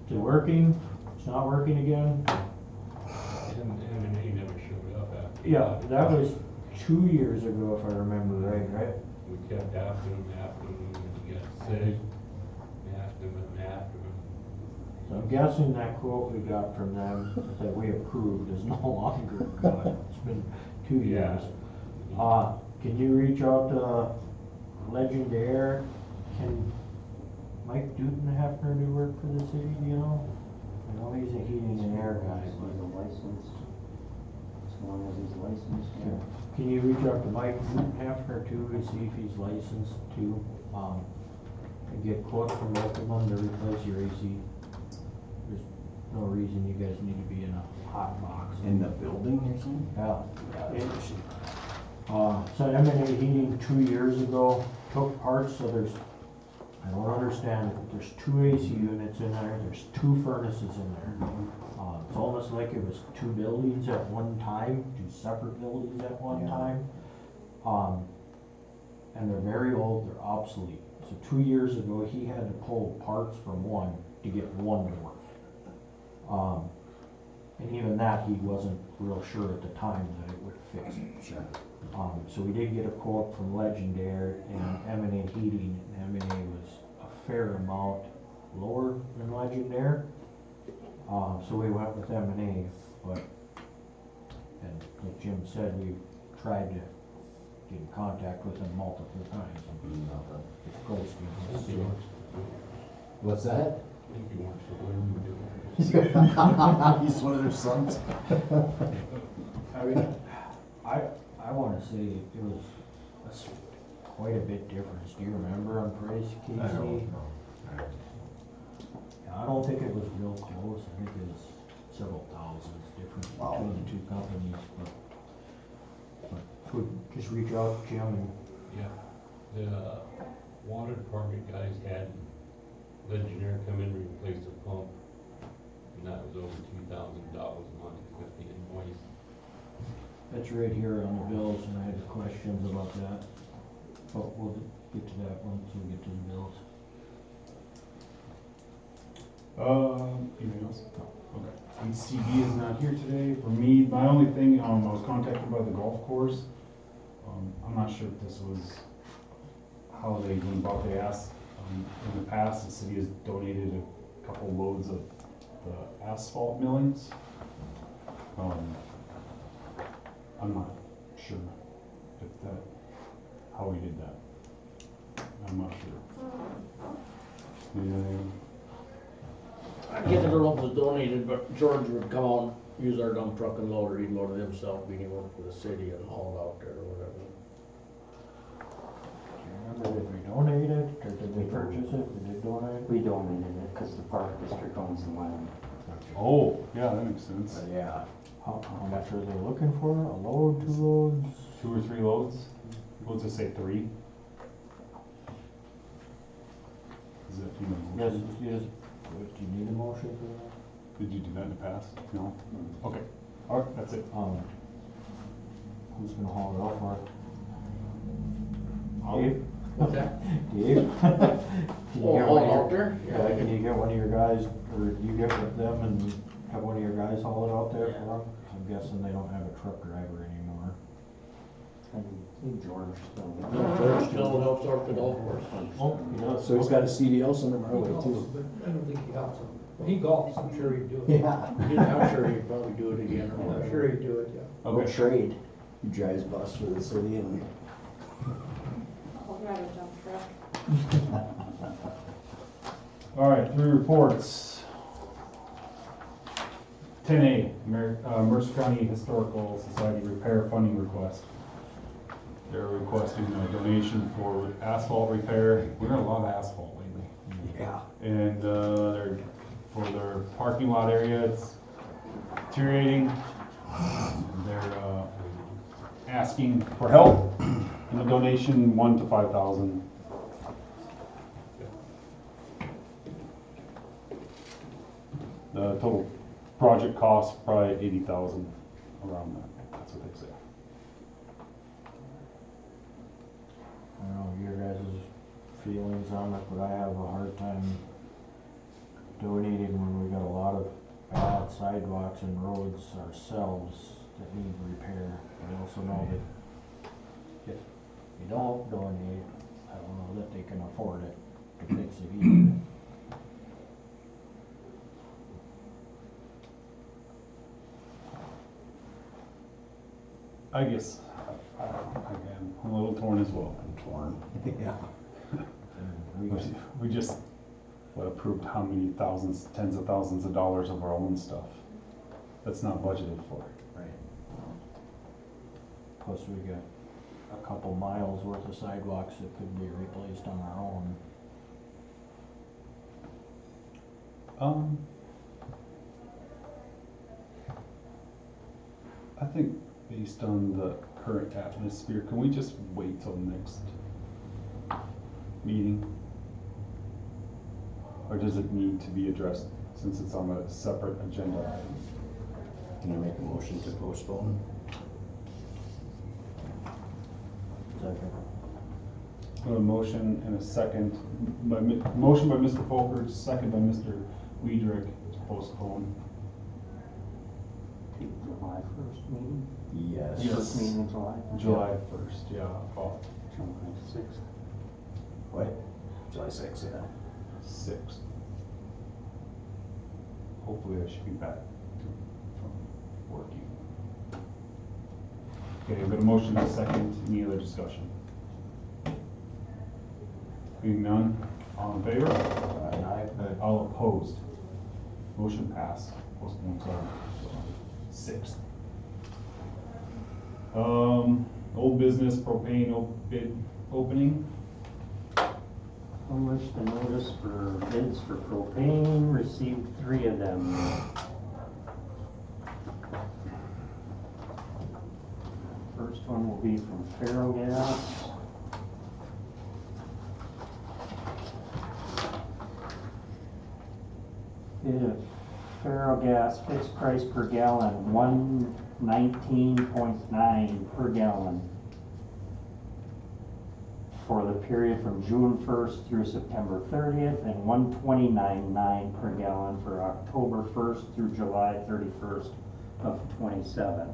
Speaker 6: Is it working? It's not working again?
Speaker 13: And he never showed up after.
Speaker 6: Yeah, that was 2 years ago, if I remember right?
Speaker 13: We kept after him, and he got sick, after him.
Speaker 6: So I'm guessing that quote we got from them that we approved is no longer good. It's been 2 years. Can you reach out to Legendaire? Can Mike Dutenhefner do work for the city, do you know? I know he's a heating and air guy,
Speaker 5: He's
Speaker 6: but.
Speaker 5: a licensed, as long as he's licensed, yeah.
Speaker 6: Can you reach out to Mike Dutenhefner too, to see if he's licensed too? And get quotes from both of them to replace your AC? There's no reason you guys need to be in a hot box.
Speaker 4: In the building or something?
Speaker 6: Yeah. So M&A Heating 2 years ago took parts, so I don't understand it, but there's 2 AC units in there, there's 2 furnaces in there. It's almost like it was 2 buildings at one time, 2 separate buildings at one time. And they're very old, they're obsolete. So 2 years ago, he had to pull parts from one to get one to work. And even that, he wasn't real sure at the time that it would fix it.
Speaker 4: Sure.
Speaker 6: So we did get a quote from Legendaire and M&A Heating, and M&A was a fair amount lower than Legendaire. So we went with M&A, but, and like Jim said, we tried to get in contact with them multiple times.
Speaker 4: Nothing.
Speaker 6: It's ghosting us, so.
Speaker 4: What's that?
Speaker 13: I think he wants to learn.
Speaker 4: He's one of their sons.
Speaker 6: I mean, I wanna say it was quite a bit difference. Do you remember on price, Casey?
Speaker 4: I don't know.
Speaker 6: I don't think it was real close. I think it was several thousands difference
Speaker 4: Wow.
Speaker 6: between the 2 companies, but could just reach out to Jim and.
Speaker 13: Yeah, the water department guys had Legendary come in and replace the pump, and that was over $2,000 a month, with the invoice.
Speaker 6: That's right here on the bills, and I had questions about that, but we'll get to that once we get to the bills.
Speaker 3: Anything else? No. Okay. HCD is not here today. For me, my only thing, I was contacted by the golf course. I'm not sure if this was how they went about the ask. In the past, the city has donated a couple loads of the asphalt millings. I'm not sure if that, how we did that. I'm not sure. Anything?
Speaker 15: I guess I don't know if it was donated, but George would come out and use our dump truck and load it, he'd load it himself, being he worked for the city and hauled out there or whatever.
Speaker 6: Do you remember, did we donate it, or did we purchase it, we did donate it?
Speaker 5: We donated it, cause the park district owns the land.
Speaker 3: Oh, yeah, that makes sense.
Speaker 6: Yeah. How much are they looking for? A load, 2 loads?
Speaker 3: 2 or 3 loads? We'll just say 3. Is that,
Speaker 6: Yes, do you need a motion for that?
Speaker 3: Did you do that in the past? No? Okay, alright, that's it.
Speaker 6: Who's gonna haul it off, Mark?
Speaker 15: Dave? What's that?
Speaker 6: Dave? Can you
Speaker 15: Oh,
Speaker 6: get
Speaker 15: haul
Speaker 6: one
Speaker 15: it
Speaker 6: of
Speaker 15: out
Speaker 6: your-
Speaker 15: there? Yeah,
Speaker 6: Yeah,
Speaker 15: I
Speaker 6: can
Speaker 15: can.
Speaker 6: you get one of your guys, or you get with them and have one of your guys haul it out there for them? I'm guessing they don't have a truck driver anymore.
Speaker 5: I think George still.
Speaker 15: No, George still helps out the golf course.
Speaker 6: Oh, he does.
Speaker 2: So he's got a CDL somewhere
Speaker 9: He
Speaker 2: away
Speaker 9: golfs,
Speaker 2: too.
Speaker 9: but I don't think he helps him. He golfs, I'm sure he'd do it.
Speaker 4: Yeah.
Speaker 15: I'm sure he'd probably do it again or
Speaker 9: I'm
Speaker 15: whatever.
Speaker 9: sure he'd do it, yeah.
Speaker 4: We'll trade. He drives bus for the city and
Speaker 12: I'll drive a dump truck.
Speaker 3: All right, 3 reports. 10A, Mercer County Historical Society repair funding request. They're requesting a donation for asphalt repair. We're in a lot of asphalt lately.
Speaker 4: yeah.
Speaker 3: And they're, for their parking lot area, it's deteriorating. They're asking for help in the donation, 1 to 5,000. The total project cost probably 80,000, around that. That's what they say.
Speaker 6: I don't know your guys' feelings on it, but I have a hard time donating when we got a lot of bad sidewalks and roads ourselves that need repair. I also know that if you don't donate, I don't know that they can afford it to fix it either.
Speaker 3: I guess, again, I'm a little torn as well.
Speaker 4: I'm torn. Yeah.
Speaker 3: We just, approved how many thousands, tens of thousands of dollars of our own stuff. That's not budgeted for.
Speaker 4: Right.
Speaker 6: Plus we got a couple miles worth of sidewalks that could be replaced on our own.
Speaker 3: I think based on the current atmosphere, can we just wait till next meeting? Or does it need to be addressed since it's on a separate agenda item?
Speaker 4: Can I make a motion to postpone?
Speaker 6: Second.
Speaker 3: A motion and a second, motion by Mr. Folker, second by Mr. Weidrich to postpone.
Speaker 5: July 1st meeting?
Speaker 4: Yes.
Speaker 5: First meeting in July?
Speaker 3: July 1st, yeah, fall,
Speaker 5: July 6th.
Speaker 4: What? July 6th, yeah.
Speaker 3: 6th. Hopefully I should be back from working. Okay, I've got a motion and a second, any other discussion? Being none, all in favor?
Speaker 6: Aye.
Speaker 3: All opposed? Motion passed, postponed, sorry, 6th. Old business propane bid opening.
Speaker 5: Published the notice for bids for propane, received 3 of them. First one will be from Ferrogas. Bid of Ferrogas fixed price per gallon, 119.9 per gallon for the period from June 1st through September 30th, and 129.9 per gallon for October 1st through July 31st of 27.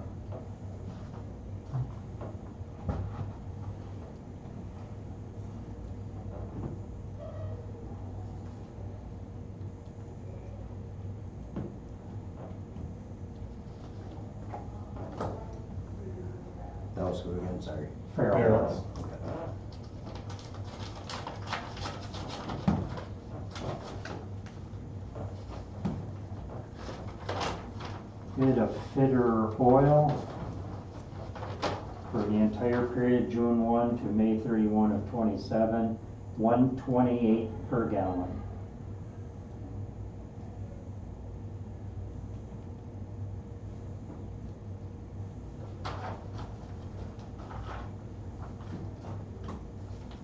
Speaker 4: That was who again, sorry.
Speaker 5: Ferrogas. Bid of Fitter Oil for the entire period, June 1 to May 31 of 27, 128 per gallon.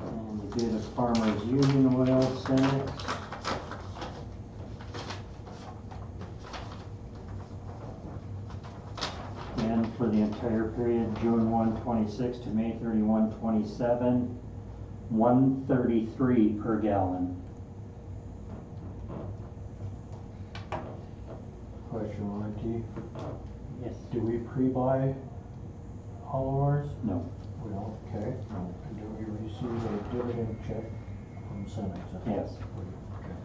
Speaker 5: And the bid of Farmers Union Oil Senate. And for the entire period, June 1, 26 to May 31, 27, 133 per gallon.
Speaker 6: Question, Monty,
Speaker 5: Yes.
Speaker 6: do we pre-buy all of ours?
Speaker 5: No.
Speaker 6: Well, okay. And do we receive a dividend check from Cemex?
Speaker 5: Yes.
Speaker 6: Okay.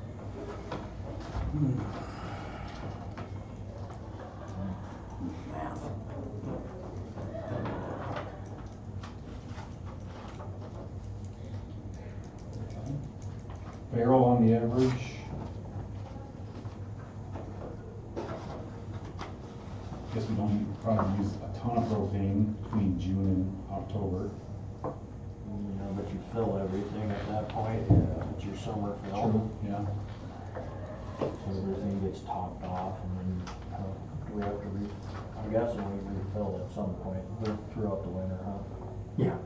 Speaker 3: Barrel on the average. Guess we don't probably use a ton of propane between June and October.
Speaker 6: You know, but you fill everything at that point, it's your summer fill.
Speaker 3: Yeah.
Speaker 6: So everything gets topped off and then, do we have to I'm guessing we refill at some point throughout the winter, huh?
Speaker 5: Yeah.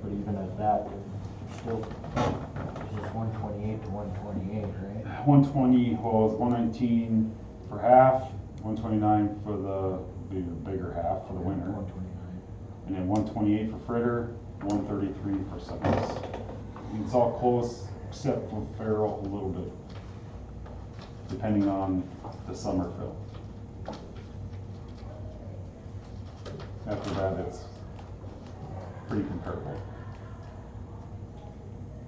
Speaker 6: But even at that, it's still, it's just 128 to 128, right?
Speaker 3: 120, well, it's 119 for half, 129 for the bigger half for the winter.
Speaker 6: 129.
Speaker 3: And then 128 for fritter, 133 for seconds. It's all close except for Farrell a little bit, depending on the summer fill. After that, it's pretty comparable.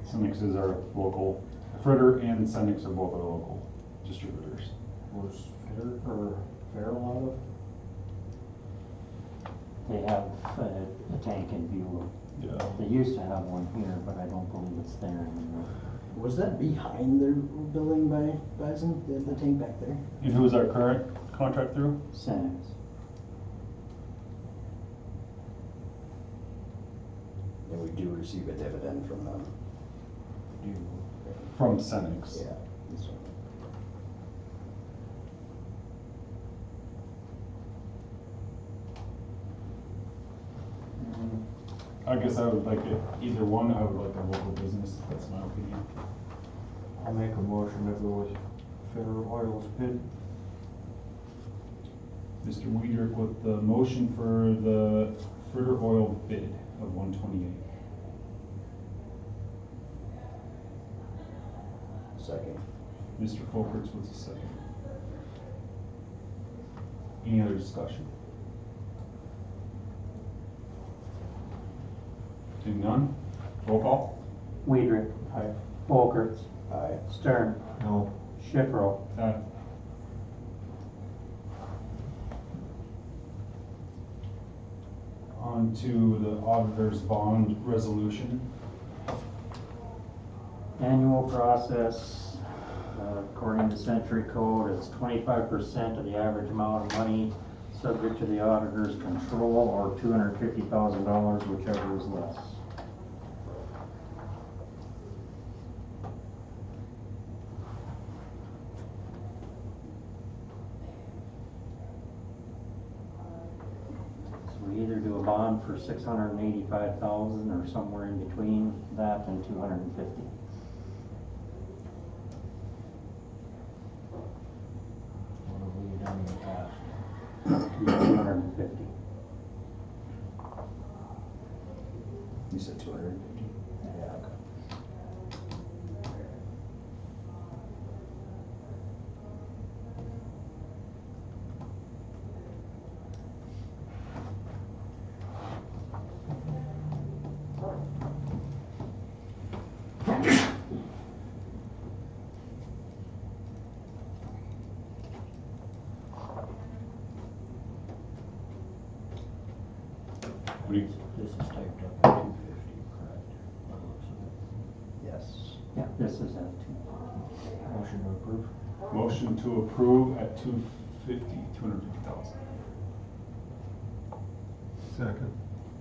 Speaker 3: Cemex are local, Fritter and Cemex are both our local distributors.
Speaker 6: Was Farrell out of?
Speaker 5: They have a tank in view.
Speaker 3: Yeah.
Speaker 5: They used to have one here, but I don't believe it's there anymore.
Speaker 4: Was that behind their building by Bison, the tank back there?
Speaker 3: And who is our current contract through?
Speaker 5: Cemex.
Speaker 4: And we do receive a dividend from them.
Speaker 3: From Cemex.
Speaker 4: Yeah. This one.
Speaker 3: I guess I would like it, either one, I would like a local business, that's my opinion.
Speaker 6: I'll make a motion to go with Federal Oil's bid.
Speaker 3: Mr. Weidrich with the motion for the Fritter Oil bid of 128.
Speaker 4: Second.
Speaker 3: Mr. Folkerts with the second. Any other discussion? Seeing none, roll call.
Speaker 5: Weidrich.
Speaker 6: Aye.
Speaker 5: Folkerts.
Speaker 4: Aye.
Speaker 5: Stern.
Speaker 6: No.
Speaker 5: Shipro.
Speaker 3: Aye. On to the auditor's bond resolution.
Speaker 5: Annual process, according to Century Code, it's 25% of the average amount of money subject to the auditor's control, or $250,000, whichever is less. So we either do a bond for $685,000 or somewhere in between that and $250,000.
Speaker 6: What have we done in the past?
Speaker 5: 250.
Speaker 4: You said 250?
Speaker 6: Yeah. This is typed up at 250, correct? By the looks of it.
Speaker 4: Yes.
Speaker 5: Yeah, this is at 2.
Speaker 6: Motion to approve.
Speaker 3: Motion to approve at 250,000.
Speaker 2: Second.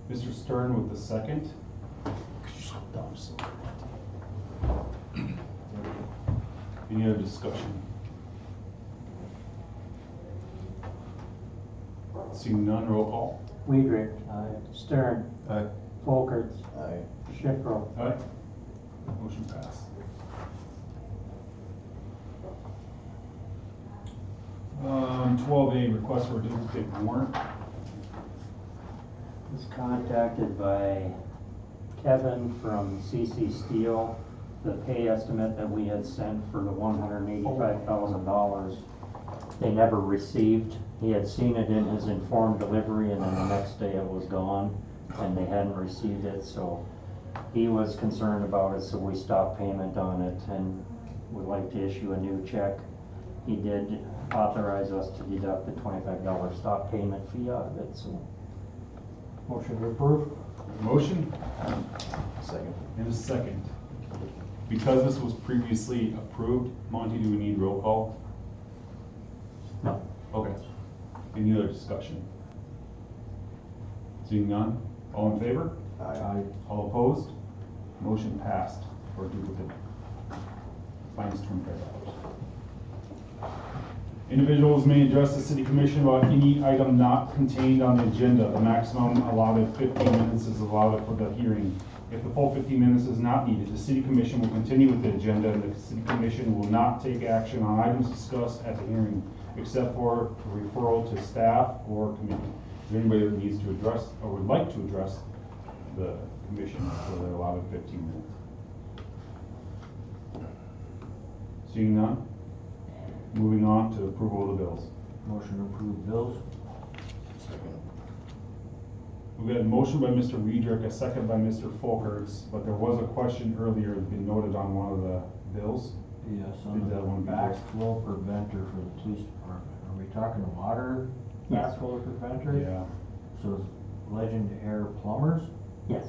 Speaker 3: Mr. Stern with the second. Any other discussion? Seeing none, roll call.
Speaker 5: Weidrich. Stern.
Speaker 2: Aye.
Speaker 5: Folkerts.
Speaker 4: Aye.
Speaker 5: Shipro.
Speaker 3: Aye. Motion passed. Um, 12A, request for a duplicate warrant.
Speaker 5: Was contacted by Kevin from CC Steel. The pay estimate that we had sent for the $185,000, they never received. He had seen it in his informed delivery and then the next day it was gone and they hadn't received it, so he was concerned about it, so we stopped payment on it and would like to issue a new check. He did authorize us to deduct the $25 stop payment fee out of it, so.
Speaker 6: Motion to approve?
Speaker 3: Motion
Speaker 4: Second.
Speaker 3: and a second. Because this was previously approved, Monty, do we need roll call?
Speaker 5: No.
Speaker 3: Okay. Any other discussion? Seeing none, all in favor?
Speaker 4: Aye.
Speaker 3: All opposed? Motion passed for duplicate fines $25. Individuals may address the city commission about any item not contained on the agenda. The maximum allowed of 15 minutes is allowed for the hearing. If the full 15 minutes is not needed, the city commission will continue with the agenda and the city commission will not take action on items discussed at the hearing, except for referral to staff or committee. Is there anybody that needs to address or would like to address the commission for the allotted 15 minutes? Seeing none, moving on to approval of the bills.
Speaker 6: Motion to approve bills?
Speaker 4: Second.
Speaker 3: We got a motion by Mr. Weidrich, a second by Mr. Folkers, but there was a question earlier that been noted on one of the bills.
Speaker 6: Yes,
Speaker 3: Did
Speaker 6: on
Speaker 3: that one
Speaker 6: the
Speaker 3: be
Speaker 6: backflow preventer for the police department. Are we talking water backflow preventer?
Speaker 3: Yeah.
Speaker 6: So is Legend Air plumbers?
Speaker 5: Yes,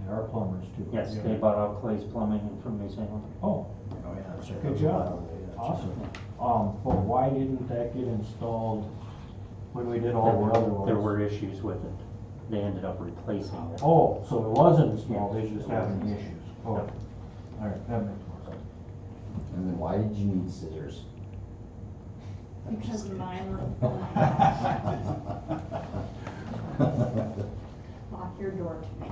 Speaker 6: They are plumbers too.
Speaker 5: yes,
Speaker 3: Yeah.
Speaker 5: they bought out Clay's Plumbing from New Zealand.
Speaker 6: Oh,
Speaker 4: Oh, yeah, check.
Speaker 6: good job. Awesome. But why didn't that get installed when we did all the other ones?
Speaker 5: There were issues with it. They ended up replacing it.
Speaker 6: Oh, so it wasn't installed, they just having issues. Oh,
Speaker 5: Yep.
Speaker 6: all right, that makes more sense.
Speaker 4: And then why did you need scissors?
Speaker 12: Because mine were, lock your door to me.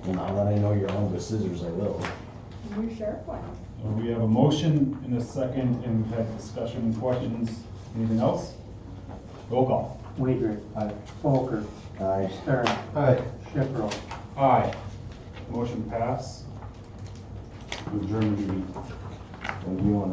Speaker 4: Well, now that I know you're armed with scissors, I will.
Speaker 12: New sheriff one.
Speaker 3: We have a motion and a second, and we've had discussion and questions. Anything else? Roll call.
Speaker 5: Weidrich.
Speaker 6: Aye.
Speaker 5: Folker.
Speaker 4: Aye.
Speaker 5: Stern.
Speaker 2: Aye.
Speaker 5: Shipro.
Speaker 3: Aye. Motion pass. Adjourn the meeting.
Speaker 4: And you wanna